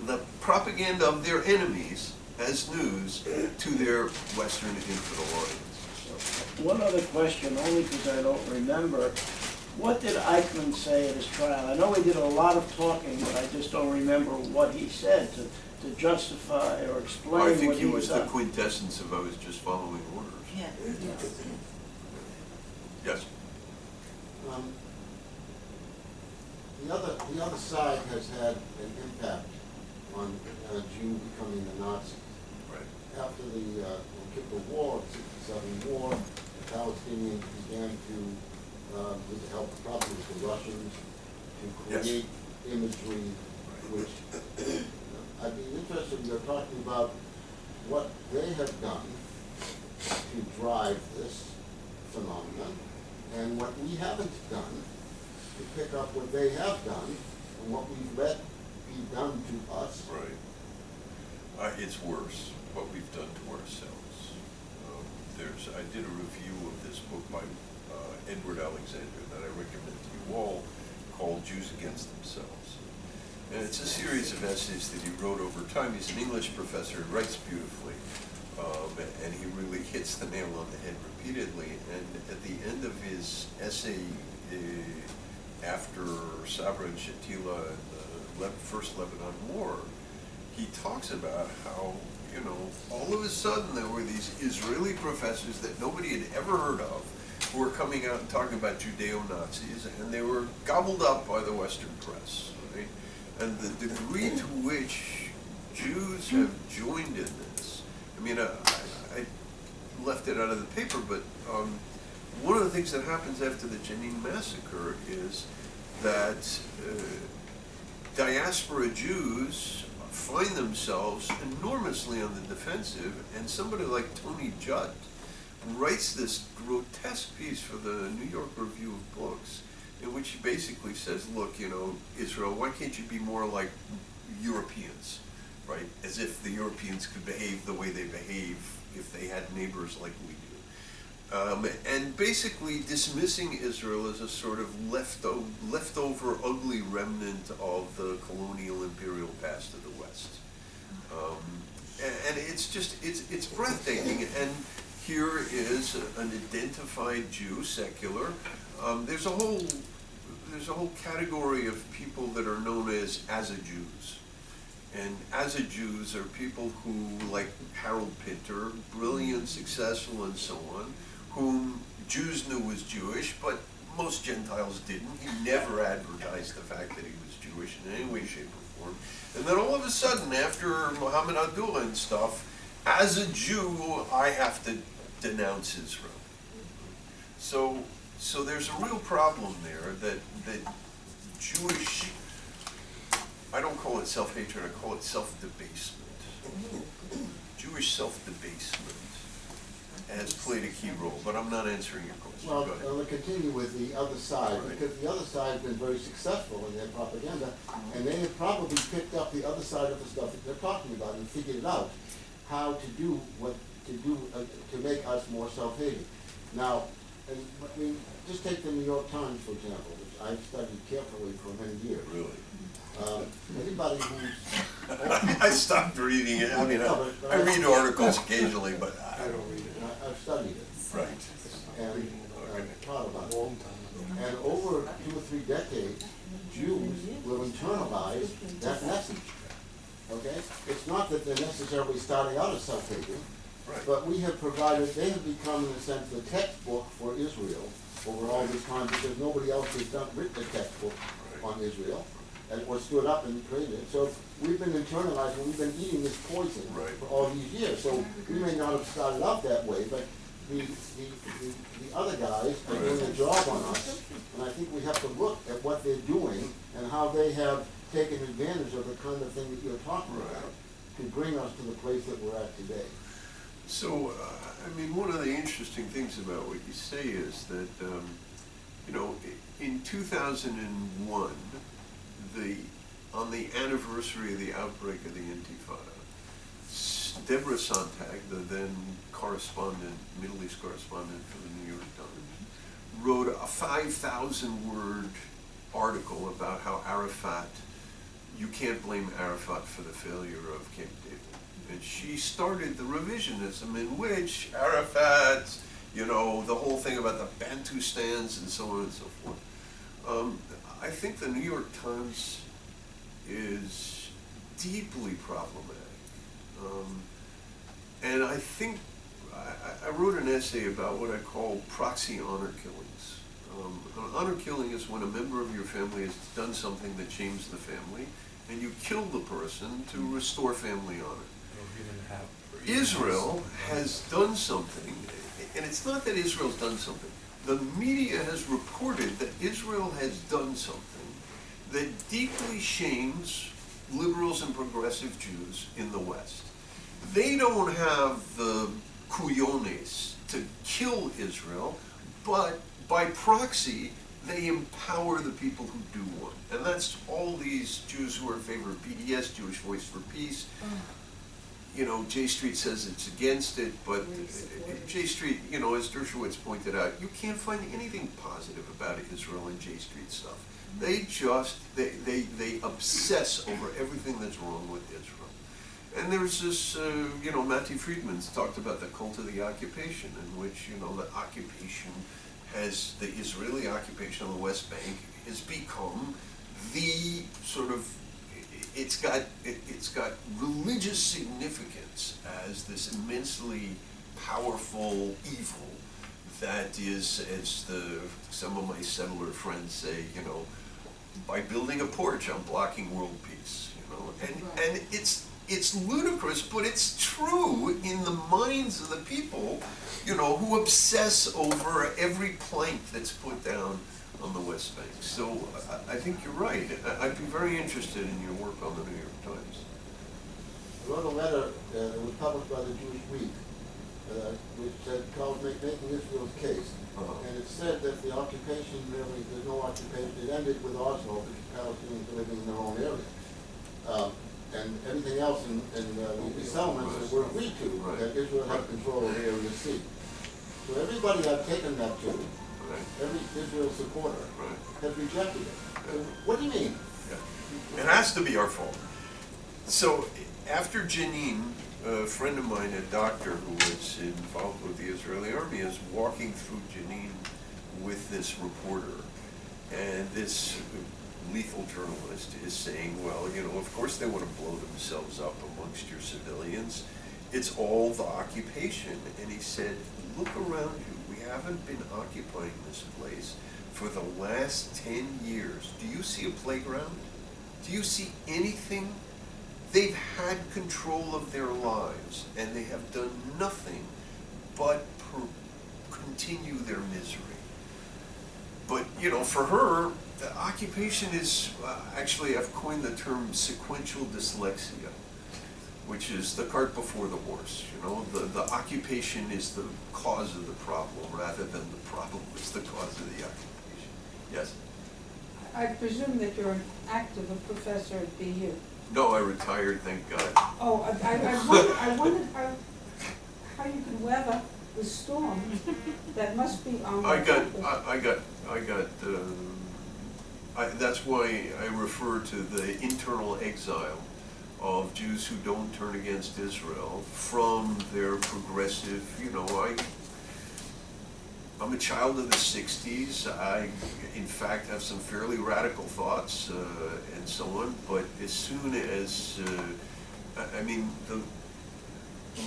S1: the propaganda of their enemies as news to their Western infidel audience.
S2: One other question, only because I don't remember. What did Eichmann say at his trial? I know he did a lot of talking, but I just don't remember what he said to justify or explain
S1: I think
S2: what
S1: he was the
S2: done.
S1: quintessence of I was just following orders.
S3: Yeah.
S1: Yes?
S7: The other side has had an impact on Jew becoming a Nazi.
S1: Right.
S7: After the Yom Kippur War, the '67 War, the Palestinians began to, with the help probably of the Russians, to create imagery which I'd be interested in your talking about what they have done to drive this phenomenon and what we haven't done to pick up what they have done and what we've let be done to us.
S1: Right. It's worse, what we've done to ourselves. I did a review of this book by Edward Alexander that I recommend to you all, called Jews Against Themselves. And it's a series of essays that he wrote over time. He's an English professor, he writes beautifully, and he really hits the nail on the head repeatedly. And at the end of his essay, after Sabra and Shatila and the First Lebanon War, he talks about how, you know, all of a sudden there were these Israeli professors that nobody had ever heard of who were coming out and talking about Judeo-Nazis, and they were gobbled up by the Western press, right? And the degree to which Jews have joined in this, I mean, I left it out of the paper, but one of the things that happens after the Jenin massacre is that diaspora Jews find themselves enormously on the defensive, and somebody like Tony Judd writes this grotesque piece for the New York Review of Books, in which he basically says, look, you know, Israel, why can't you be more like Europeans, right? As if the Europeans could behave the way they behave if they had neighbors like we do. And basically dismissing Israel as a sort of leftover ugly remnant of the colonial imperial past of the West. And it's just, it's breathtaking. And here is an identified Jew, secular. There's a whole category of people that are known as Jews. And Jews are people who, like Harold Pinter, brilliant, successful, and so on, whom Jews knew was Jewish, but most Gentiles didn't. He never advertised the fact that he was Jewish in any way, shape, or form. And then all of a sudden, after Muhammad Abdullah and stuff, as a Jew, I have to denounce Israel. So there's a real problem there that Jewish, I don't call it self-hatred, I call it self-debasement. Jewish self-debasement has played a key role, but I'm not answering your question.
S7: Well,
S1: Go ahead.
S7: I'll continue with the other side,
S1: Right.
S7: because the other side has been very successful in their propaganda, and they have probably picked up the other side of the stuff that they're talking about and figured out how to do to make us more self-hating. Now, I mean, just take the New York Times, for example, which I've studied carefully for many years.
S1: Really?
S7: Anybody who's
S1: I stopped reading it. I mean, I read articles occasionally, but I don't read it.
S7: I've studied it.
S1: Right.
S7: And thought about it. And over 2 or 3 decades, Jews will internalize that message. Okay? It's not that they're necessarily starting out as self-hating,
S1: Right.
S7: but we have provided, they have become, in a sense, the textbook for Israel over all this time, because nobody else has written a textbook on Israel, or stood up and created it. So we've been internalizing, we've been eating this poison for all these years. So we may not have started out that way, but the other guys are doing a job on us, and I think we have to look at what they're doing and how they have taken advantage of the kind of thing that you're talking about to bring us to the place that we're at today.
S1: So, I mean, one of the interesting things about what you say is that, you know, in 2001, on the anniversary of the outbreak of the Intifada, Deborah Sontag, the then correspondent, Middle East correspondent for the New York Times, wrote a 5,000-word article about how you can't blame Arafat for the failure of Camp David. And she started the revisionism in which Arafat, you know, the whole thing about the Bantustans and so on and so forth. I think the New York Times is deeply problematic. And I think, I wrote an essay about what I call proxy honor killings. An honor killing is when a member of your family has done something that shames the family, and you kill the person to restore family honor. Israel has done something, and it's not that Israel's done something. The media has reported that Israel has done something that deeply shames liberals and progressive Jews in the West. They don't have the cuyones to kill Israel, but by proxy, they empower the people who do one. And that's all these Jews who are in favor of BDS, Jewish Voice for Peace. You know, J Street says it's against it, but J Street, you know, as Dershowitz pointed out, you can't find anything positive about Israel in J Street stuff. They just, they obsess over everything that's wrong with Israel. And there's this, you know, Matthew Friedman's talked about the cult of the occupation, in which, you know, the occupation has, the Israeli occupation of the West Bank has become the sort of, it's got religious significance as this immensely powerful evil that is, as some of my settler friends say, you know, by building a porch, I'm blocking world peace, you know, and it's ludicrous, but it's true in the minds of the people, you know, who obsess over every plank that's put down on the West Bank. So I think you're right. I'd be very interested in your work on the New York Times.
S7: I wrote a letter that was published by the Jewish Week, which said, called Making Israel's Case. And it said that the occupation really, there's no occupation, it ended with Oslo, because Palestinians are living in their own area. And everything else in the settlements that were agreed to, that Israel had control of Area C. So everybody I've taken that to, every Israel supporter, has rejected it. So what do you mean?
S1: Yeah. It has to be our fault. So after Jenin, a friend of mine, a doctor who was involved with the Israeli army, is walking through Jenin with this reporter, and this lethal journalist is saying, well, you know, of course they want to blow themselves up amongst your civilians. It's all the occupation. And he said, look around you. We haven't been occupying this place for the last 10 years. Do you see a playground? Do you see anything? They've had control of their lives, and they have done nothing but continue their misery. But, you know, for her, the occupation is, actually I've coined the term sequential dyslexia, which is the cart before the horse. You know, the occupation is the cause of the problem rather than the problem is the cause of the occupation. Yes?
S3: I presume that you're an active professor at BU.
S1: No, I retired, thank God.
S3: Oh, I wondered how you could weather the storm that must be on the
S1: that's why I refer to the internal exile of Jews who don't turn against Israel from their progressive, you know, I'm a child of the 60s. I, in fact, have some fairly radical thoughts and so on, but as soon as,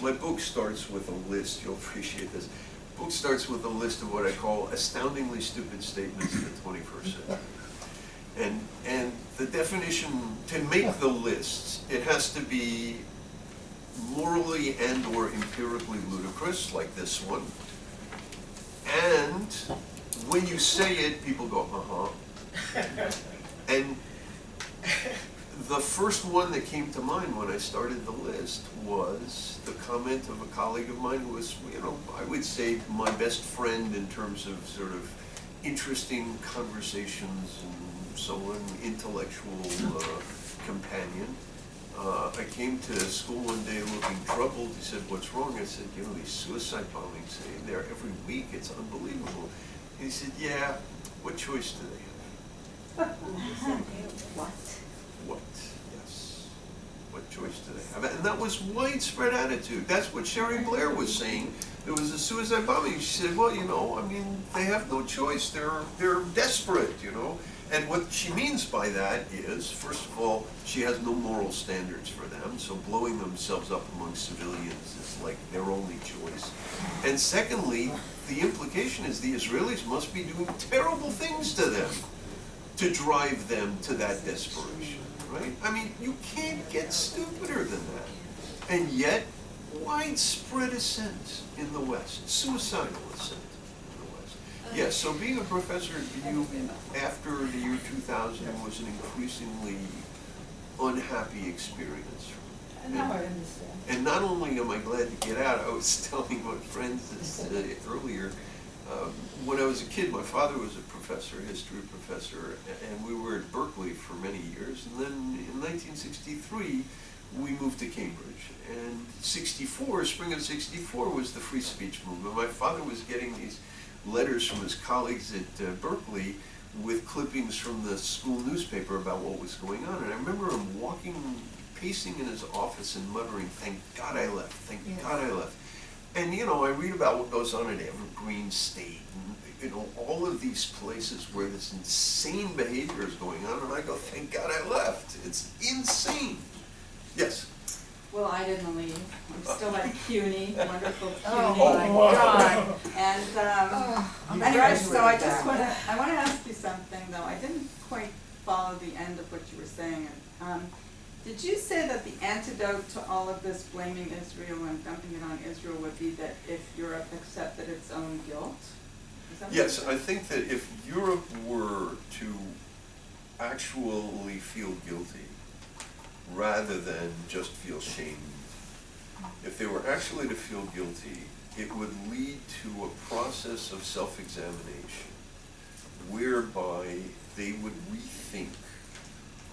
S1: my book starts with a list, you'll appreciate this. The book starts with a list of what I call astoundingly stupid statements of the 21st century. And the definition, to make the list, it has to be morally and or empirically ludicrous, like this one. And when you say it, people go, uh-huh. And the first one that came to mind when I started the list was the comment of a colleague of mine who was, you know, I would say my best friend in terms of sort of interesting conversations and so on, intellectual companion. I came to school one day looking troubled. He said, what's wrong? I said, you know, these suicide bombings there every week. It's unbelievable. He said, yeah, what choice do they have?
S6: What?
S1: What? Yes. What choice do they have? And that was widespread attitude. That's what Sherry Blair was saying. There was a suicide bombing. She said, well, you know, I mean, they have no choice. They're desperate, you know. And what she means by that is, first of all, she has no moral standards for them, so blowing themselves up among civilians is like their only choice. And secondly, the implication is the Israelis must be doing terrible things to them to drive them to that desperation, right? I mean, you can't get stupider than that. And yet, widespread assent in the West, suicidal assent. Yes, so being a professor at BU after the year 2000 was an increasingly unhappy experience.
S3: Now I understand.
S1: And not only am I glad to get out, I was telling my friends this earlier, when I was a kid, my father was a professor, history professor, and we were at Berkeley for many years. And then in 1963, we moved to Cambridge. And spring of 64 was the free speech movement. My father was getting these letters from his colleagues at Berkeley with clippings from the school newspaper about what was going on. And I remember him pacing in his office and muttering, thank God I left, thank God I left. And, you know, I read about what goes on at Evergreen State and, you know, all of these places where this insane behavior is going on, and I go, thank God I left. It's insane. Yes?
S8: Well, I didn't leave. I'm still at CUNY, wonderful CUNY.
S6: Oh my God.
S8: And anyway, so I just want to ask you something though. I didn't quite follow the end of what you were saying. Did you say that the antidote to all of this blaming Israel and dumping it on Israel would be that if Europe accepted its own guilt?
S1: Yes, I think that if Europe were to actually feel guilty rather than just feel shame. If they were actually to feel guilty, it would lead to a process of self-examination whereby they would rethink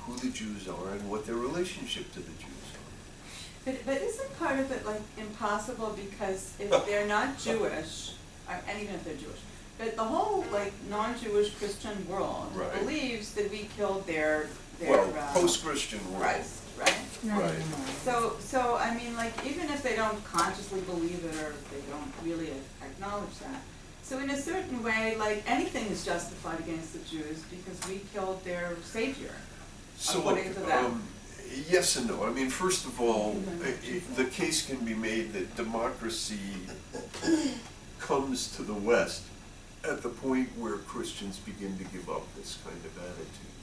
S1: who the Jews are and what their relationship to the Jews are.
S8: But isn't part of it like impossible, because if they're not Jewish, and even if they're Jewish, but the whole like non-Jewish Christian world
S1: Right.
S8: believes that we killed their
S1: Well, post-Christian world.
S8: Christ, right?
S6: Not
S1: Right.
S6: anymore.
S8: So I mean, like, even if they don't consciously believe it, or if they don't really acknowledge that, so in a certain way, like, anything is justified against the Jews because we killed their savior,
S1: So,
S8: according to them.
S1: yes and no. I mean, first of all, the case can be made that democracy comes to the West at the point where Christians begin to give up this kind of attitude.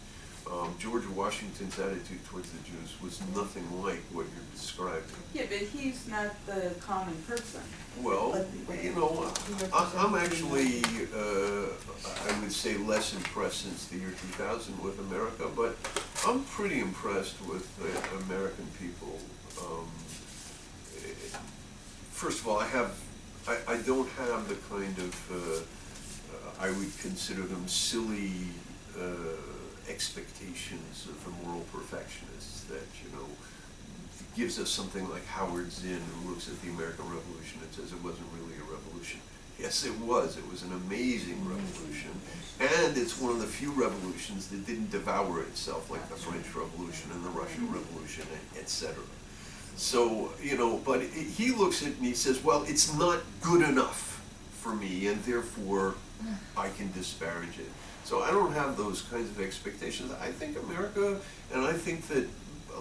S1: George Washington's attitude towards the Jews was nothing like what you're describing.
S8: Yeah, but he's not the common person.
S1: Well, you know, I'm actually, I would say less impressed since the year 2000 with America, but I'm pretty impressed with American people. First of all, I don't have the kind of, I would consider them silly expectations of the moral perfectionists that, you know, gives us something like Howard Zinn, who looks at the American Revolution and says it wasn't really a revolution. Yes, it was. It was an amazing revolution. And it's one of the few revolutions that didn't devour itself like the French Revolution and the Russian Revolution, etc. So, you know, but he looks at it and he says, well, it's not good enough for me, and therefore I can disparage it. So I don't have those kinds of expectations. I think America, and I think that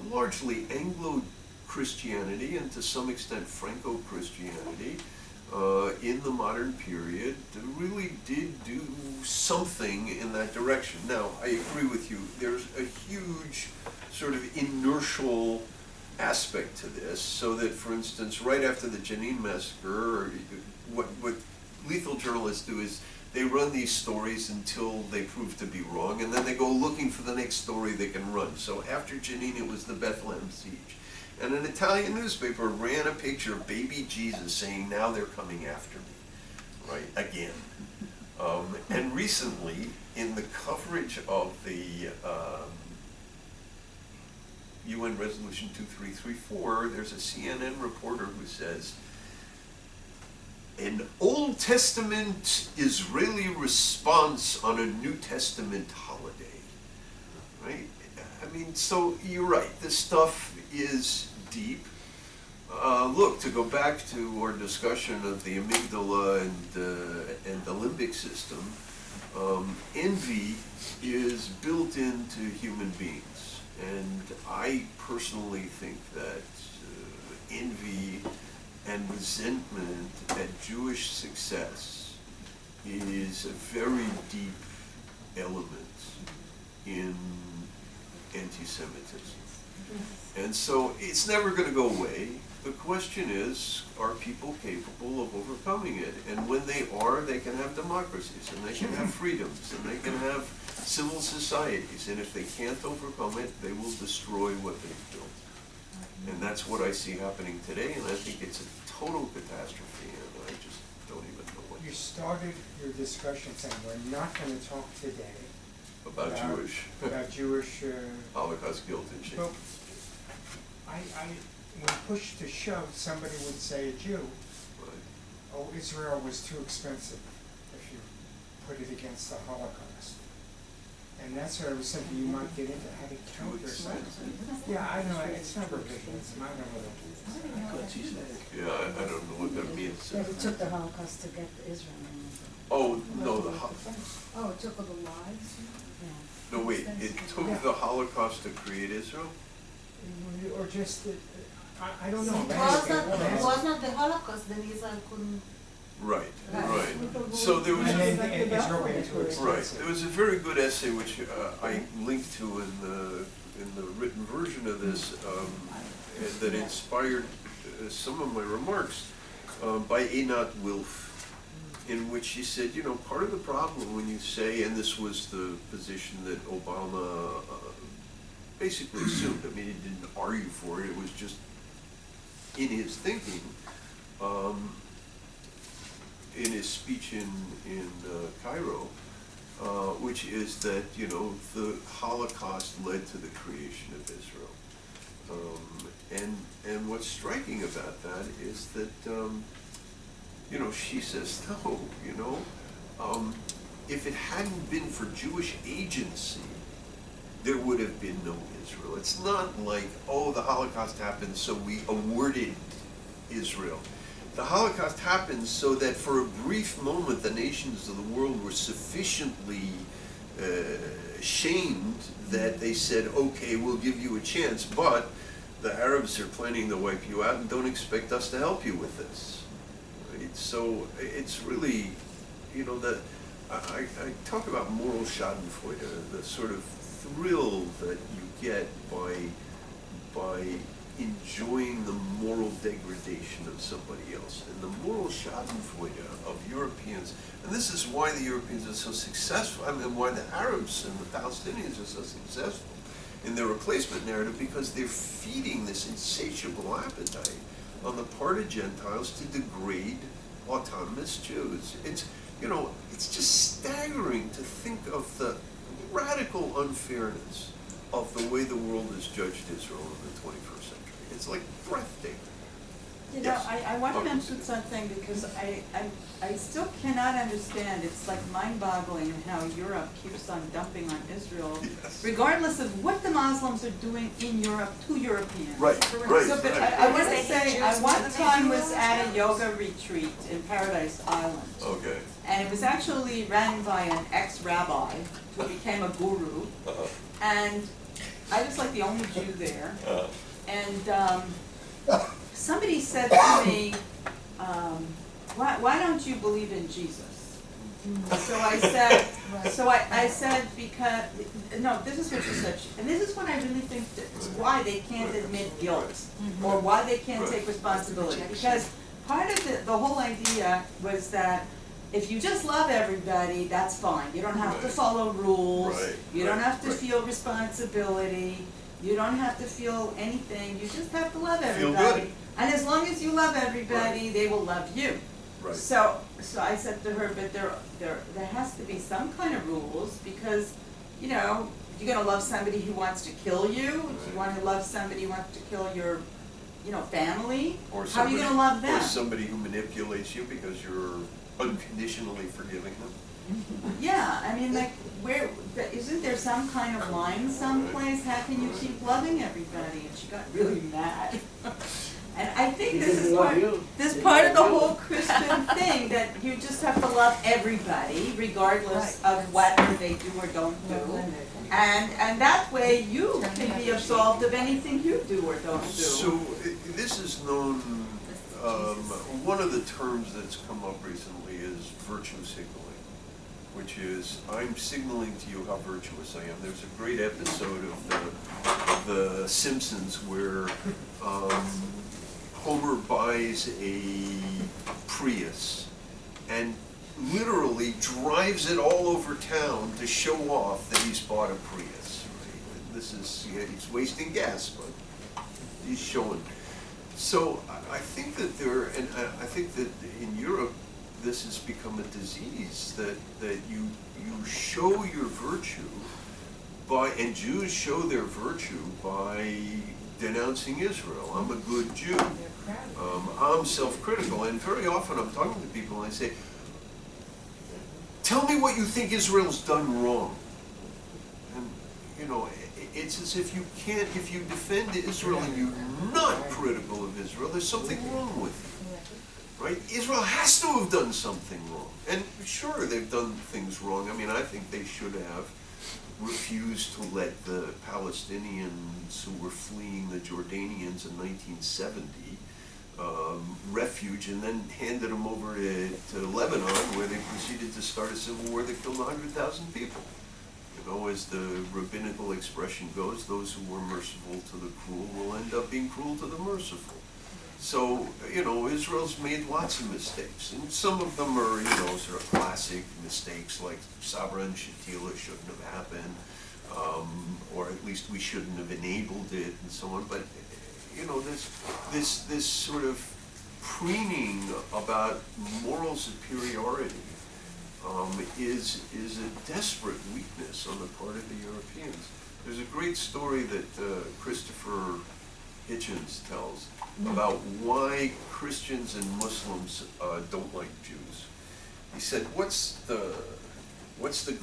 S1: largely Anglo-Christianity and to some extent Franco-Christianity in the modern period really did do something in that direction. Now, I agree with you, there's a huge sort of inertial aspect to this, so that, for instance, right after the Jenin massacre, what lethal journalists do is they run these stories until they prove to be wrong, and then they go looking for the next story they can run. So after Jenin, it was the Bethlehem siege. And an Italian newspaper ran a picture of baby Jesus saying, now they're coming after me, right, again. And recently, in the coverage of the UN Resolution 2334, there's a CNN reporter who says, an Old Testament Israeli response on a New Testament holiday, right? I mean, so you're right, this stuff is deep. Look, to go back to our discussion of the amygdala and the limbic system, envy is built into human beings. And I personally think that envy and resentment at Jewish success is a very deep element in anti-Semitism. And so it's never going to go away. The question is, are people capable of overcoming it? And when they are, they can have democracies, and they can have freedoms, and they can have civil societies. And if they can't overcome it, they will destroy what they've built. And that's what I see happening today, and I think it's a total catastrophe, and I just don't even know what.
S9: You started your discussion saying we're not going to talk today
S1: About Jewish.
S9: about Jewish.
S1: Holocaust guilt and shame.
S9: Well, when pushed to shove, somebody would say a Jew,
S1: Right.
S9: oh, Israel was too expensive if you put it against the Holocaust. And that's what I was thinking you might get into how to counter something. Yeah, I know, it's not revisionism, I don't know.
S1: Yeah, I don't know what that means.
S6: Yeah, it took the Holocaust to get Israel.
S1: Oh, no,
S3: Oh, it took all the lives?
S6: Yeah.
S1: no, wait, it took the Holocaust to create Israel?
S9: Or just, I don't know.
S10: It was not the Holocaust, then Israel couldn't.
S1: Right, right. So there was,
S9: And then Israel being too
S1: right,
S9: expensive.
S1: there was a very good essay which I linked to in the written version of this that inspired some of my remarks by Einat Wilf. in which she said, you know, part of the problem when you say, and this was the position that Obama basically assumed, I mean, he didn't argue for it, it was just in his thinking, in his speech in Cairo, which is that, you know, the Holocaust led to the creation of Israel. And what's striking about that is that, you know, she says, no, you know, if it hadn't been for Jewish agency, there would have been no Israel. It's not like, oh, the Holocaust happened, so we awarded Israel. The Holocaust happened so that for a brief moment the nations of the world were sufficiently shamed that they said, okay, we'll give you a chance, but the Arabs are planning to wipe you out and don't expect us to help you with this. Right? So it's really, you know, I talk about moral schadenfreude, the sort of thrill that you get by enjoying the moral degradation of somebody else. And the moral schadenfreude of Europeans, and this is why the Europeans are so successful, I mean, why the Arabs and the Palestinians are so successful in their replacement narrative, because they're feeding this insatiable appetite on the part of Gentiles to degrade autonomous Jews. It's, you know, it's just staggering to think of the radical unfairness of the way the world has judged Israel in the 21st century. It's like breathtaking.
S8: You know,
S1: Yes.
S8: I want to mention something because I still cannot understand. It's like mind-boggling how Europe keeps on dumping on Israel,
S1: Yes.
S8: regardless of what the Muslims are doing in Europe to Europeans.
S1: Right,
S8: So,
S1: right,
S8: but
S1: right.
S8: I want to
S6: Because they hate
S8: say,
S6: Jews
S8: I
S6: more
S8: one
S6: than they
S8: time
S6: do
S8: was at a
S6: Muslims.
S8: yoga retreat in Paradise Island.
S1: Okay.
S8: And it was actually run by an ex-rabbi who became a guru. And I was like the only Jew there. And somebody said to me, why don't you believe in Jesus? So I said, I said, because, no, this is what she said, and this is what I really think that's why they can't admit guilt, or why they can't take responsibility. Because part of the whole idea was that if you just love everybody, that's fine. You don't have to follow rules.
S1: Right,
S8: You don't
S1: right,
S8: have to
S1: right.
S8: feel responsibility. You don't have to feel anything. You just have to love
S1: Feel
S8: everybody.
S1: good.
S8: And as long as you love everybody, they will love you.
S1: Right.
S8: So I said to her, but there has to be some kind of rules, because, you know, you're gonna love somebody who wants to kill you. If you want to love somebody who wants to kill your, you know, family,
S1: Or
S8: how are you
S1: somebody,
S8: gonna love them?
S1: or somebody who manipulates you because you're unconditionally forgiving them.
S8: Yeah, I mean, like, isn't there some kind of line someplace? How can you keep loving everybody? And she got really mad. And I think this is part of the whole Christian thing, that you just have to love everybody, regardless of what they do or don't do. And that way you can be absolved of anything you do or don't do.
S1: So this is known, one of the terms that's come up recently is virtue signaling, which is, I'm signaling to you how virtuous I am. There's a great episode of the Simpsons where Homer buys a Prius and literally drives it all over town to show off that he's bought a Prius. Right? And this is, he's wasting gas, but he's showing. So I think that I think that in Europe, this has become a disease, that you show your virtue by, and Jews show their virtue by denouncing Israel. I'm a good Jew. I'm self-critical, and very often I'm talking to people and I say, tell me what you think Israel's done wrong. And, you know, it's as if you can't, if you defend Israel and you're not critical of Israel, there's something wrong with you. Right? Israel has to have done something wrong. And sure, they've done things wrong. I mean, I think they should have refused to let the Palestinians who were fleeing the Jordanians in 1970 refuge, and then handed them over to Lebanon, where they proceeded to start a civil war that killed 100,000 people. You know, as the rabbinical expression goes, those who were merciful to the cruel will end up being cruel to the merciful. So, Israel's made lots of mistakes, and some of them are, sort of classic mistakes, like Sabra and Shatila shouldn't have happened, or at least we shouldn't have enabled it, and so on. But, this sort of preening about moral superiority is a desperate weakness on the part of the Europeans. There's a great story that Christopher Hitchens tells about why Christians and Muslims don't like Jews. He said, what's the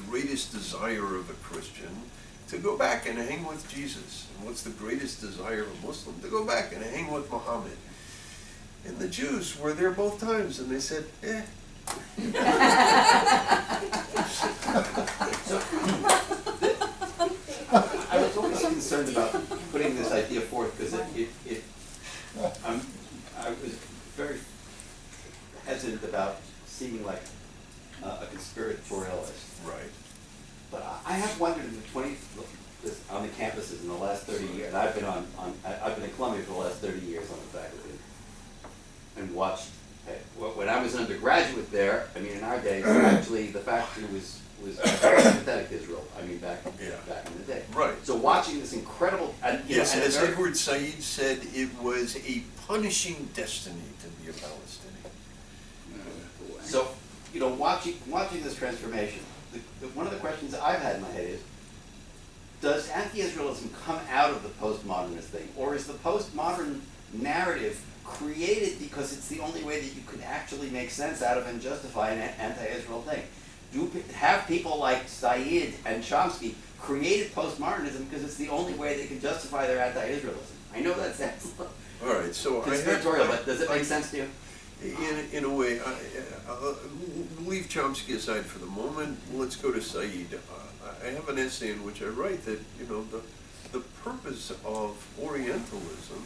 S1: greatest desire of a Christian? To go back and hang with Jesus. And what's the greatest desire of a Muslim? To go back and hang with Muhammad. And the Jews were there both times, and they said, eh.
S5: I was always concerned about putting this idea forth because I was very hesitant about seeming like a conspiratorialist.
S1: Right.
S5: But I have wondered in on the campuses in the last 30 years, and I've been I've been in Columbia for the last 30 years on the faculty, and watched. When I was an undergraduate there, in our days, actually the faculty was very sympathetic to Israel. Back in the day.
S1: Right.
S5: So watching this incredible,
S1: Yes, as Edward Said said, it was a punishing destiny to be a Palestinian.
S5: So, watching this transformation, one of the questions I've had in my head is, does anti-Israelism come out of the postmodernist thing, or is the postmodern narrative created because it's the only way that you can actually make sense out of and justify an anti-Israel thing? Have people like Said and Chomsky created postmodernism because it's the only way they can justify their anti-Israelism? I know that sounds
S1: All right, so
S5: conspiratorial, but does it make sense to you?
S1: In a way, leave Chomsky aside for the moment. Let's go to Said. I have an essay in which I write that the purpose of Orientalism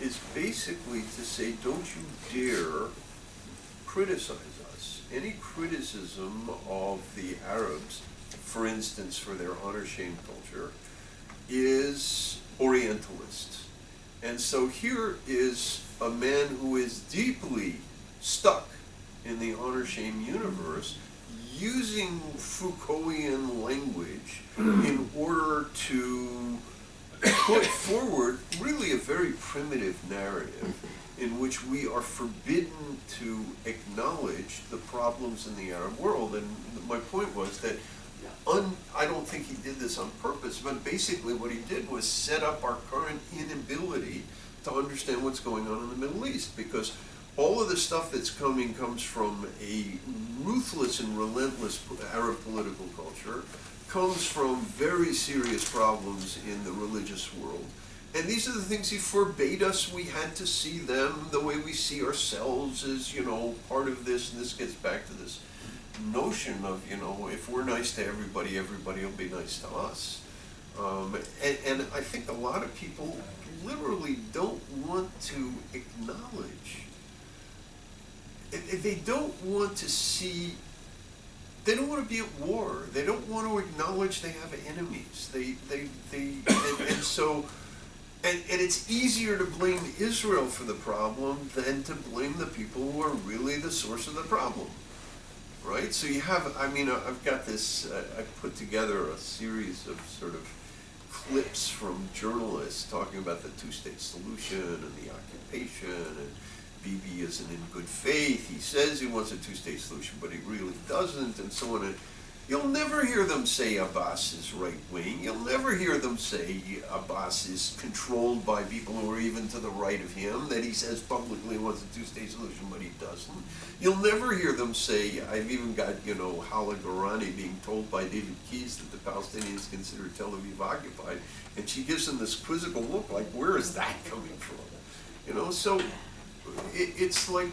S1: is basically to say, don't you dare criticize us. Any criticism of the Arabs, for instance, for their honor-shame culture, is Orientalist. And so here is a man who is deeply stuck in the honor-shame universe, using Foucaultian language in order to put forward really a very primitive narrative in which we are forbidden to acknowledge the problems in the Arab world. And my point was that I don't think he did this on purpose, but basically what he did was set up our current inability to understand what's going on in the Middle East, because all of the stuff that's coming comes from a ruthless and relentless Arab political culture, comes from very serious problems in the religious world. And these are the things he forbade us. We had to see them the way we see ourselves as, part of this. And this gets back to this notion of, if we're nice to everybody, everybody will be nice to us. And I think a lot of people literally don't want to acknowledge. They don't want to see. They don't want to be at war. They don't want to acknowledge they have enemies. And it's easier to blame Israel for the problem than to blame the people who are really the source of the problem, right? So you have, I've got this, I put together a series of sort of clips from journalists talking about the two-state solution and the occupation, and Bibi isn't in good faith. He says he wants a two-state solution, but he really doesn't, and so on. And you'll never hear them say Abbas is right-wing. You'll never hear them say Abbas is controlled by people who are even to the right of him, that he says publicly he wants a two-state solution, but he doesn't. You'll never hear them say, I've even got, Hala Garani being told by David Keyes that the Palestinians consider Tel Aviv occupied, and she gives him this quizzical look like, where is that coming from? So it's like,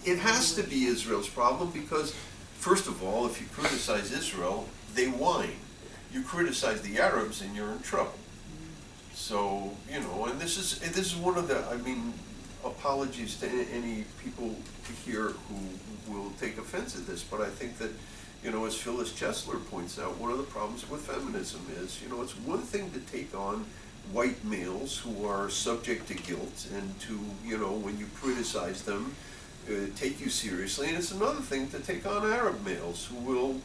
S1: it has to be Israel's problem, because first of all, if you criticize Israel, they whine. You criticize the Arabs and you're in trouble. So, and this is one of the, apologies to any people here who will take offense at this, but I think that, as Phyllis Chesler points out, one of the problems with feminism is, it's one thing to take on white males who are subject to guilt and to, when you criticize them, take you seriously. And it's another thing to take on Arab males who will,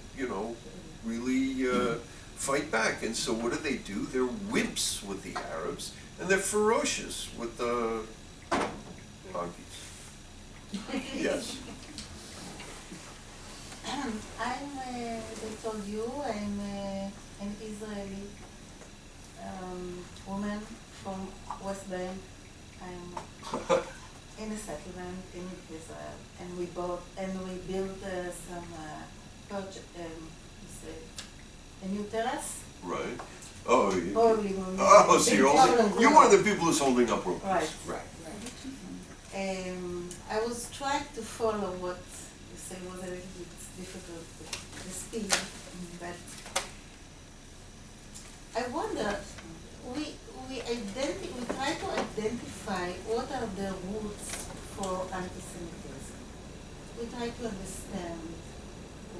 S1: really fight back. And so what do? They're wimps with the Arabs, and they're ferocious with the donkeys. Yes.
S10: They told you, I'm an Israeli woman from West Bank. I'm in a settlement in Israel, and we built some project, a new terrace.
S1: Right. Oh, so you're one of the people who's holding up robots.
S10: Right.
S1: Right.
S10: I was trying to follow what you say was a little bit difficult, the speed, but I wonder, we try to identify what are the roots for anti-Semitism. We try to understand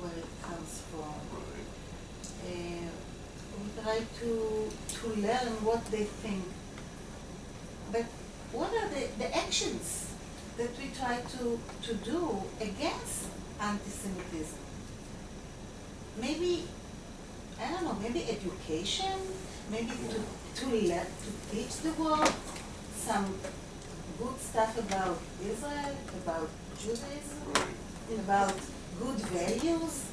S10: where it comes from. We try to learn what they think. But what are the actions that we try to do against anti-Semitism? Maybe, I don't know, maybe education, maybe to teach the world some good stuff about Israel, about Judaism, about good values.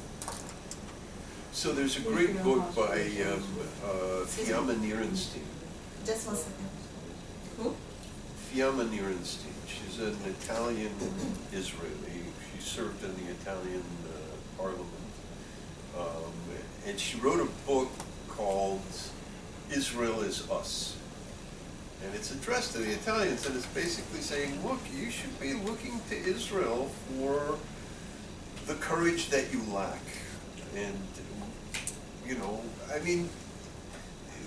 S1: So there's a great book by Fiamma Nierenstein.
S10: Just one second. Who?
S1: Fiamma Nierenstein. She's an Italian Israeli. She served in the Italian parliament. And she wrote a book called Israel is Us. And it's addressed to the Italians, and it's basically saying, look, you should be looking to Israel for the courage that you lack. And,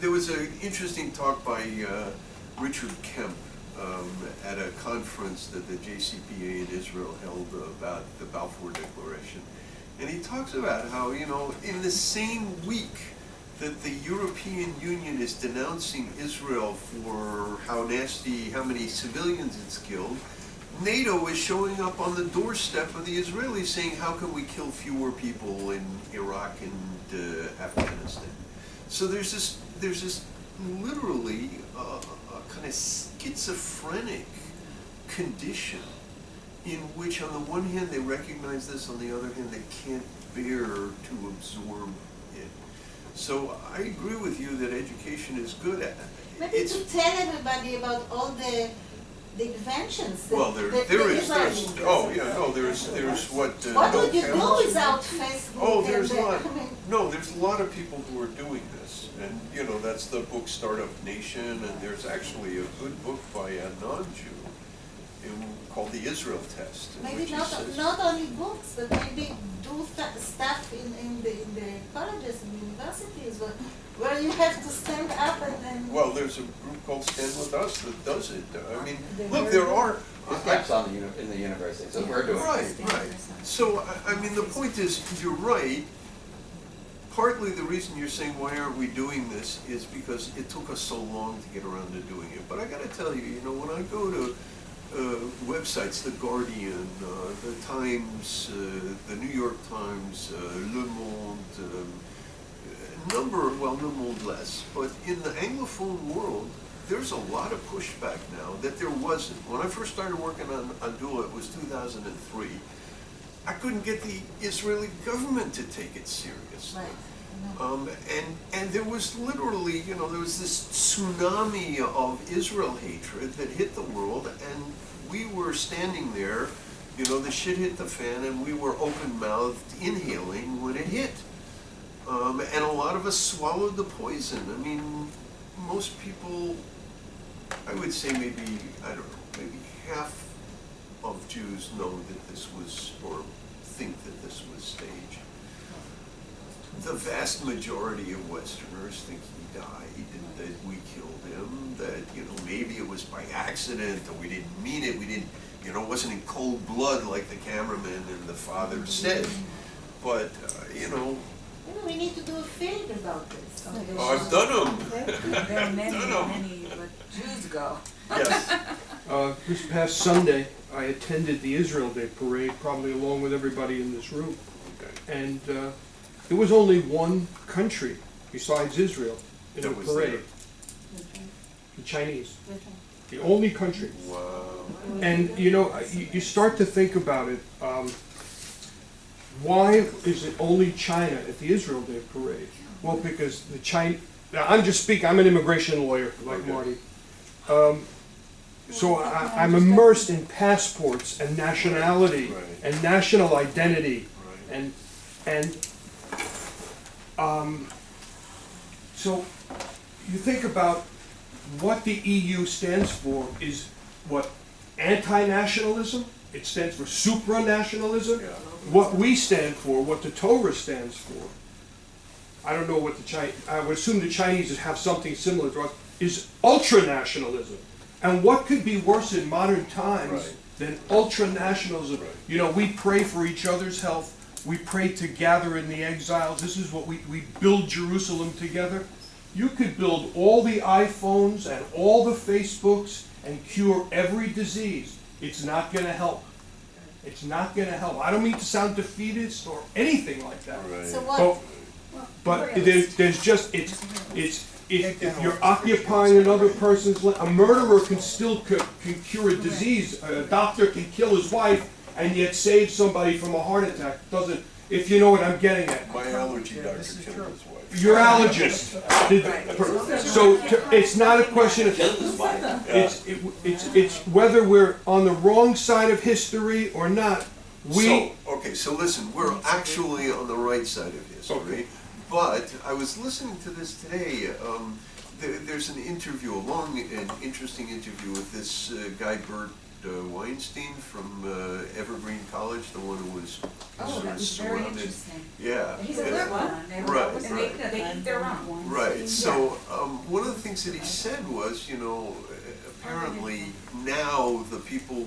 S1: there was an interesting talk by Richard Kemp at a conference that the JCPA in Israel held about the Balfour Declaration. And he talks about how, in the same week that the European Union is denouncing Israel for how many civilians it's killed, NATO is showing up on the doorstep of the Israelis saying, how can we kill fewer people in Iraq and Afghanistan? So there's this literally a kind of schizophrenic condition in which on the one hand they recognize this, on the other hand they can't bear to absorb it. So I agree with you that education is good at it.
S10: Maybe to tell everybody about all the inventions that,
S1: well, there's what
S10: what
S1: no
S10: would you
S1: cameras.
S10: do without Facebook?
S1: Oh, there's a
S10: and
S1: lot. No, there's a lot of people who are doing this, and that's the book Startup Nation, and there's actually a good book by a non-Jew called The Israel Test.
S10: Maybe not only books, but maybe do stuff in the colleges and universities where you have to stand up and then.
S1: Well, there's a group called Stand With Us that does it. Look, there are.
S5: ISGAP's in the university, so we're doing it.
S1: Right. So, the point is, you're right. Partly the reason you're saying, why aren't we doing this, is because it took us so long to get around to doing it. But I gotta tell you, when I go to websites, The Guardian, The Times, The New York Times, Le Monde, Le Monde less, but in the Anglophone world, there's a lot of pushback now that there wasn't. When I first started working on Adula, it was 2003, I couldn't get the Israeli government to take it seriously.
S10: Right.
S1: And there was literally, there was this tsunami of Israel hatred that hit the world, and we were standing there, the shit hit the fan, and we were open-mouthed inhaling when it hit. And a lot of us swallowed the poison. Most people, I would say maybe half of Jews know that this was, or think that this was staged. The vast majority of Westerners think he died and that we killed him, that, maybe it was by accident, or we didn't mean it, it wasn't in cold blood like the cameraman and the father said. But,
S10: we need to do a film about this.
S1: Oh, I've done them.
S6: There are many,
S1: No, no.
S6: many, but Jews go.
S1: Yes.
S11: This past Sunday, I attended the Israel Day parade, probably along with everybody in this room.
S1: Okay.
S11: And there was only one country besides Israel in the
S1: That was
S11: parade,
S1: there.
S11: the Chinese. The only country.
S1: Wow.
S11: And you know, you start to think about it. Why is it only China at the Israel Day parade? Well, because the China. Now, I'm just speaking. I'm an immigration lawyer, like
S1: Okay.
S11: Marty. So I'm immersed in passports and nationality
S1: Right.
S11: and national identity,
S1: Right.
S11: and so you think about what the EU stands for is what? Anti-nationalism. It stands for supranationalism.
S1: Yeah.
S11: What we stand for, what the Torah stands for, I don't know what the Chinese, I would assume the Chinese have something similar to us, is ultranationalism. And what could be worse in modern times
S1: Right.
S11: than ultranationalism?
S1: Right.
S11: You know, we pray for each other's health. We pray to gather in the exiles. This is what we build Jerusalem together. You could build all the iPhones and all the Facebooks and cure every disease. It's not going to help. It's not going to help. I don't mean to sound defeatist or anything like that.
S1: Right.
S10: So what,
S11: But there's just, if you're occupying another person's land, a murderer can still can cure a disease. A doctor can kill his wife and yet save somebody from a heart attack. Doesn't, if you know what I'm getting at.
S1: My allergy doctor killed his wife.
S11: You're allergist. So it's not a question of,
S5: Killed his wife.
S11: it's whether we're on the wrong side of history or not.
S1: So listen, we're actually on the right side of history.
S11: Okay.
S1: But I was listening to this today. There's an interview, a long and interesting interview with this guy Bert Weinstein from Evergreen College, the one who was
S8: Oh,
S1: sort
S8: that
S1: of
S8: was very
S1: surrounded.
S8: interesting.
S1: Yeah.
S8: He's a
S1: yeah.
S8: liberal,
S1: Right,
S8: and they eat their own.
S1: Right, so one of the things that he said was, you know, apparently now the people,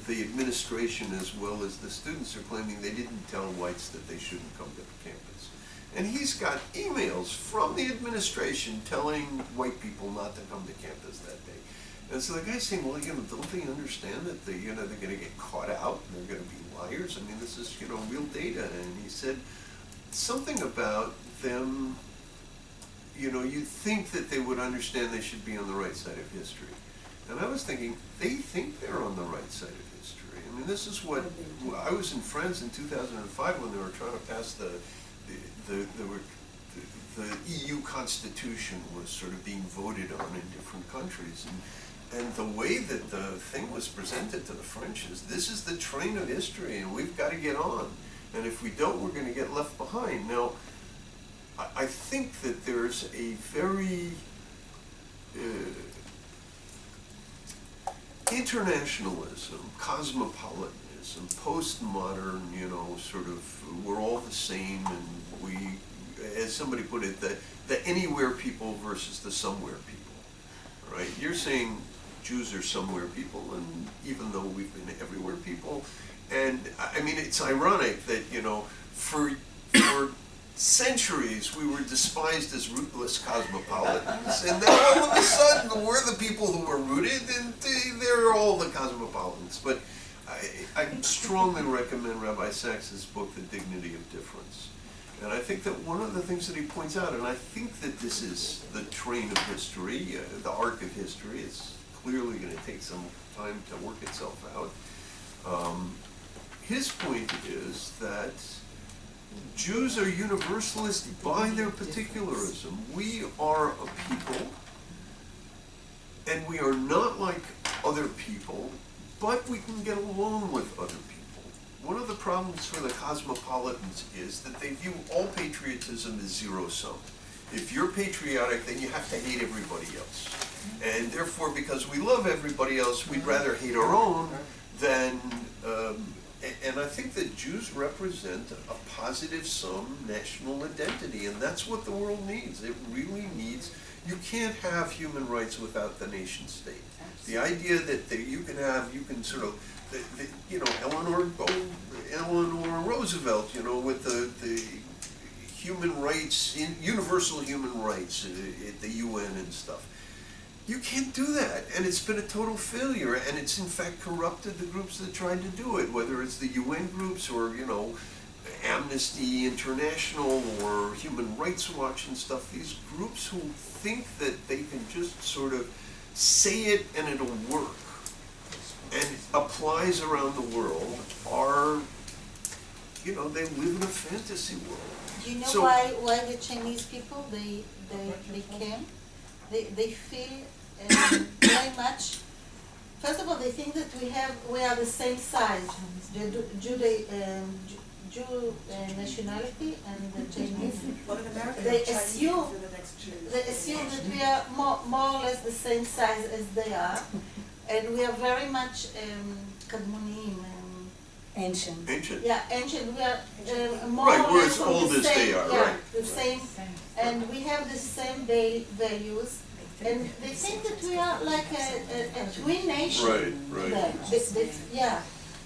S1: the administration as well as the students are claiming they didn't tell whites that they shouldn't come to campus. And he's got emails from the administration telling white people not to come to campus that day. And so the guy's saying, well, you know, don't they understand that they're going to get caught out and they're going to be liars? I mean, this is, you know, real data. And he said something about them, you know, you'd think that they would understand they should be on the right side of history. And I was thinking, they think they're on the right side of history. I mean, this is what, I was in France in 2005 when they were trying to pass the EU Constitution was sort of being voted on in different countries. And the way that the thing was presented to the French is, this is the train of history and we've got to get on. And if we don't, we're going to get left behind. Now, I think that there's a very internationalism, cosmopolitanism, postmodern, you know, sort of, we're all the same, and we, as somebody put it, the anywhere people versus the somewhere people, right? You're saying Jews are somewhere people, and even though we've been everywhere people, and I mean, it's ironic that, you know, for centuries we were despised as rootless cosmopolitans, and now all of a sudden we're the people who are rooted, and they're all the cosmopolitans. But I strongly recommend Rabbi Sachs's book, The Dignity of Difference. And I think that one of the things that he points out, and I think that this is the train of history, the arc of history, it's clearly going to take some time to work itself out. His point is that Jews are universalist by their particularism. We are a people, and we are not like other people, but we can get along with other people. One of the problems for the cosmopolitans is that they view all patriotism as zero-sum. If you're patriotic, then you have to hate everybody else. And therefore, because we love everybody else, we'd rather hate our own than... and I think that Jews represent a positive sum national identity, and that's what the world needs. It really needs... You can't have human rights without the nation state. The idea that you can sort of... you know, Eleanor Roosevelt, you know, with the human rights, universal human rights at the UN and stuff. You can't do that, and it's been a total failure, and it's in fact corrupted the groups that tried to do it, whether it's the UN groups or, you know, Amnesty International or Human Rights Watch and stuff. These groups who think that they can just sort of say it and it'll work, and applies around the world, are, you know, they live in a fantasy world.
S10: Do you know
S1: So-
S10: why the Chinese people, they came? They feel very much, first of all, they think that we are the same size, the Jew nationality and the Chinese. They assume that we are more or less the same size as they are, and we are very much kadmonim.
S6: Ancient.
S1: Ancient.
S10: Yeah, ancient. We are more
S1: Right,
S10: or
S1: we're
S10: less
S1: as
S10: from
S1: old
S10: the
S1: as they
S10: same,
S1: are,
S10: yeah,
S1: right.
S10: the same, and we have the same values. And they think that we are like a twin nation.
S1: Right, right.
S10: Yeah,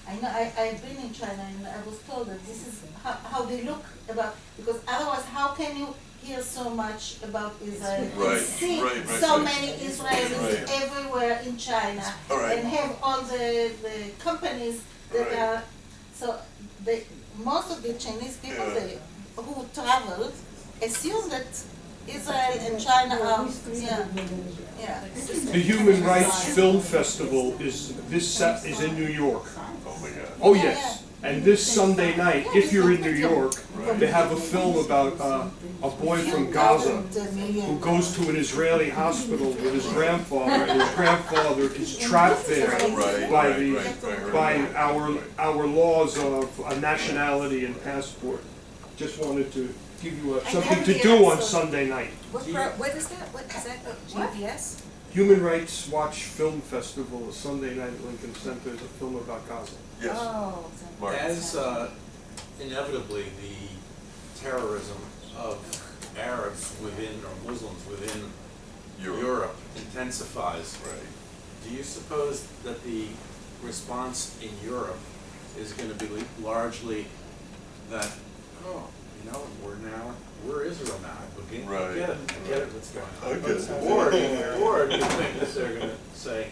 S10: I know. I've been in China, and I was told that this is how they look about. Because otherwise, how can you hear so much about Israel
S1: Right,
S10: and see
S1: right,
S10: so
S1: right.
S10: many Israelis
S1: Right.
S10: everywhere in China,
S1: All right.
S10: and have all the companies that
S1: Right.
S10: are so. Most of the Chinese people
S1: Yeah.
S10: who travel assume that Israel and China are, yeah.
S11: The Human Rights Film Festival is in New York.
S1: Oh my God.
S11: Oh, yes. And this Sunday night, if you're in New York, they have a film about a boy from Gaza who goes to an Israeli hospital with his grandfather, and his grandfather is trapped there
S1: Right,
S11: by
S1: right,
S11: the
S1: right.
S11: by our laws of a nationality and passport. Just wanted to give you something to do on Sunday night.
S6: What is that? What is that? GBS?
S11: Human Rights Watch Film Festival, a Sunday night at Lincoln Center, is a film about Gaza.
S1: Yes.
S6: Oh.
S1: Mark.
S12: As inevitably the terrorism of Arabs within, or Muslims within Europe intensifies,
S1: Right.
S12: do you suppose that the response in Europe is going to be largely that, oh, you know, we're Israel now, I get
S1: Right.
S12: I get it what's going on.
S1: Okay.
S12: Or do you think that they're going to say,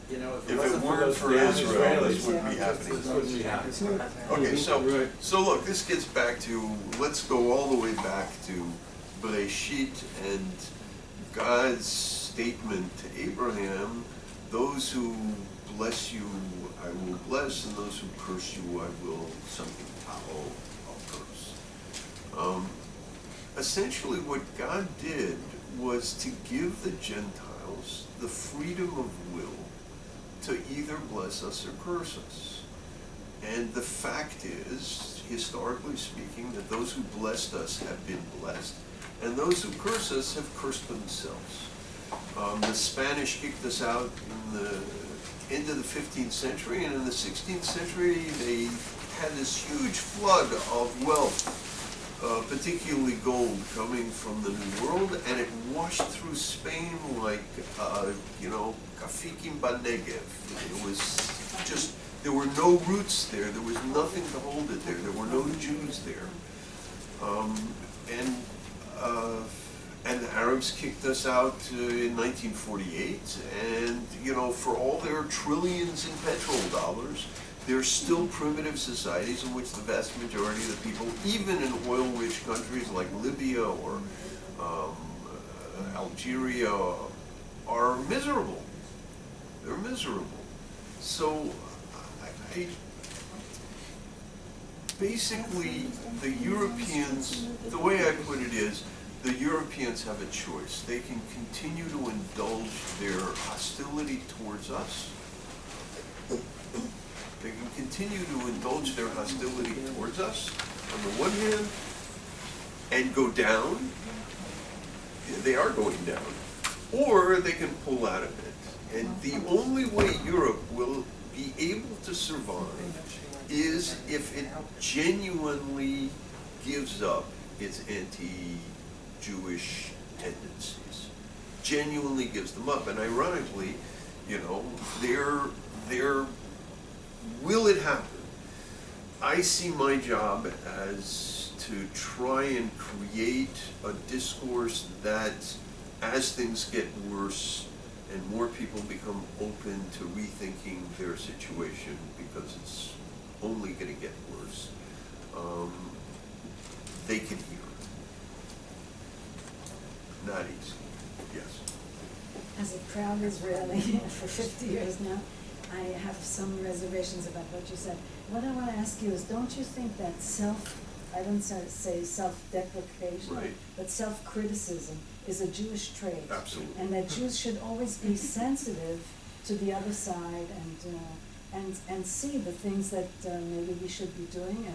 S12: you know, if
S1: If it weren't for Israel, this wouldn't be happening.
S12: this wouldn't be happening.
S1: Okay, so,
S11: Right.
S1: so look, this gets back to, let's go all the way back to Bereshit and God's statement to Abraham, those who bless you, I will bless, and those who curse you, I will I'll curse. Essentially what God did was to give the Gentiles the freedom of will to either bless us or curse us. And the fact is, historically speaking, that those who blessed us have been blessed, and those who curse us have cursed themselves. The Spanish kicked us out in the end of the 15th century, and in the 16th century they had this huge flood of wealth, particularly gold, coming from the New World, and it washed through Spain like, kafikim b'negev. It was just, there were no roots there, there was nothing to hold it there were no Jews there. And the Arabs kicked us out in 1948, and, for all their trillions in petrol dollars, there's still primitive societies in which the vast majority of the people, even in oil-rich countries like Libya or Algeria, are miserable. They're miserable. So, basically, the Europeans, the way I put it is, the Europeans have a choice. They can continue to indulge their hostility towards us. They can continue to indulge their hostility towards us, on the one hand, and go down. They are going down. Or they can pull out of it. And the only way Europe will be able to survive is if it genuinely gives up its anti-Jewish tendencies. Genuinely gives them up. And ironically, will it happen? I see my job as to try and create a discourse that, as things get worse and more people become open to rethinking their situation, because it's only going to get worse, they can hear it. Not easy, yes.
S6: As a proud Israeli for 50 years now, I have some reservations about what you said. What I want to ask you is, don't you think that I don't say self-deprecation,
S1: Right.
S6: but self-criticism is a Jewish trait?
S1: Absolutely.
S6: And that Jews should always be sensitive to the other side and see the things that maybe we should be doing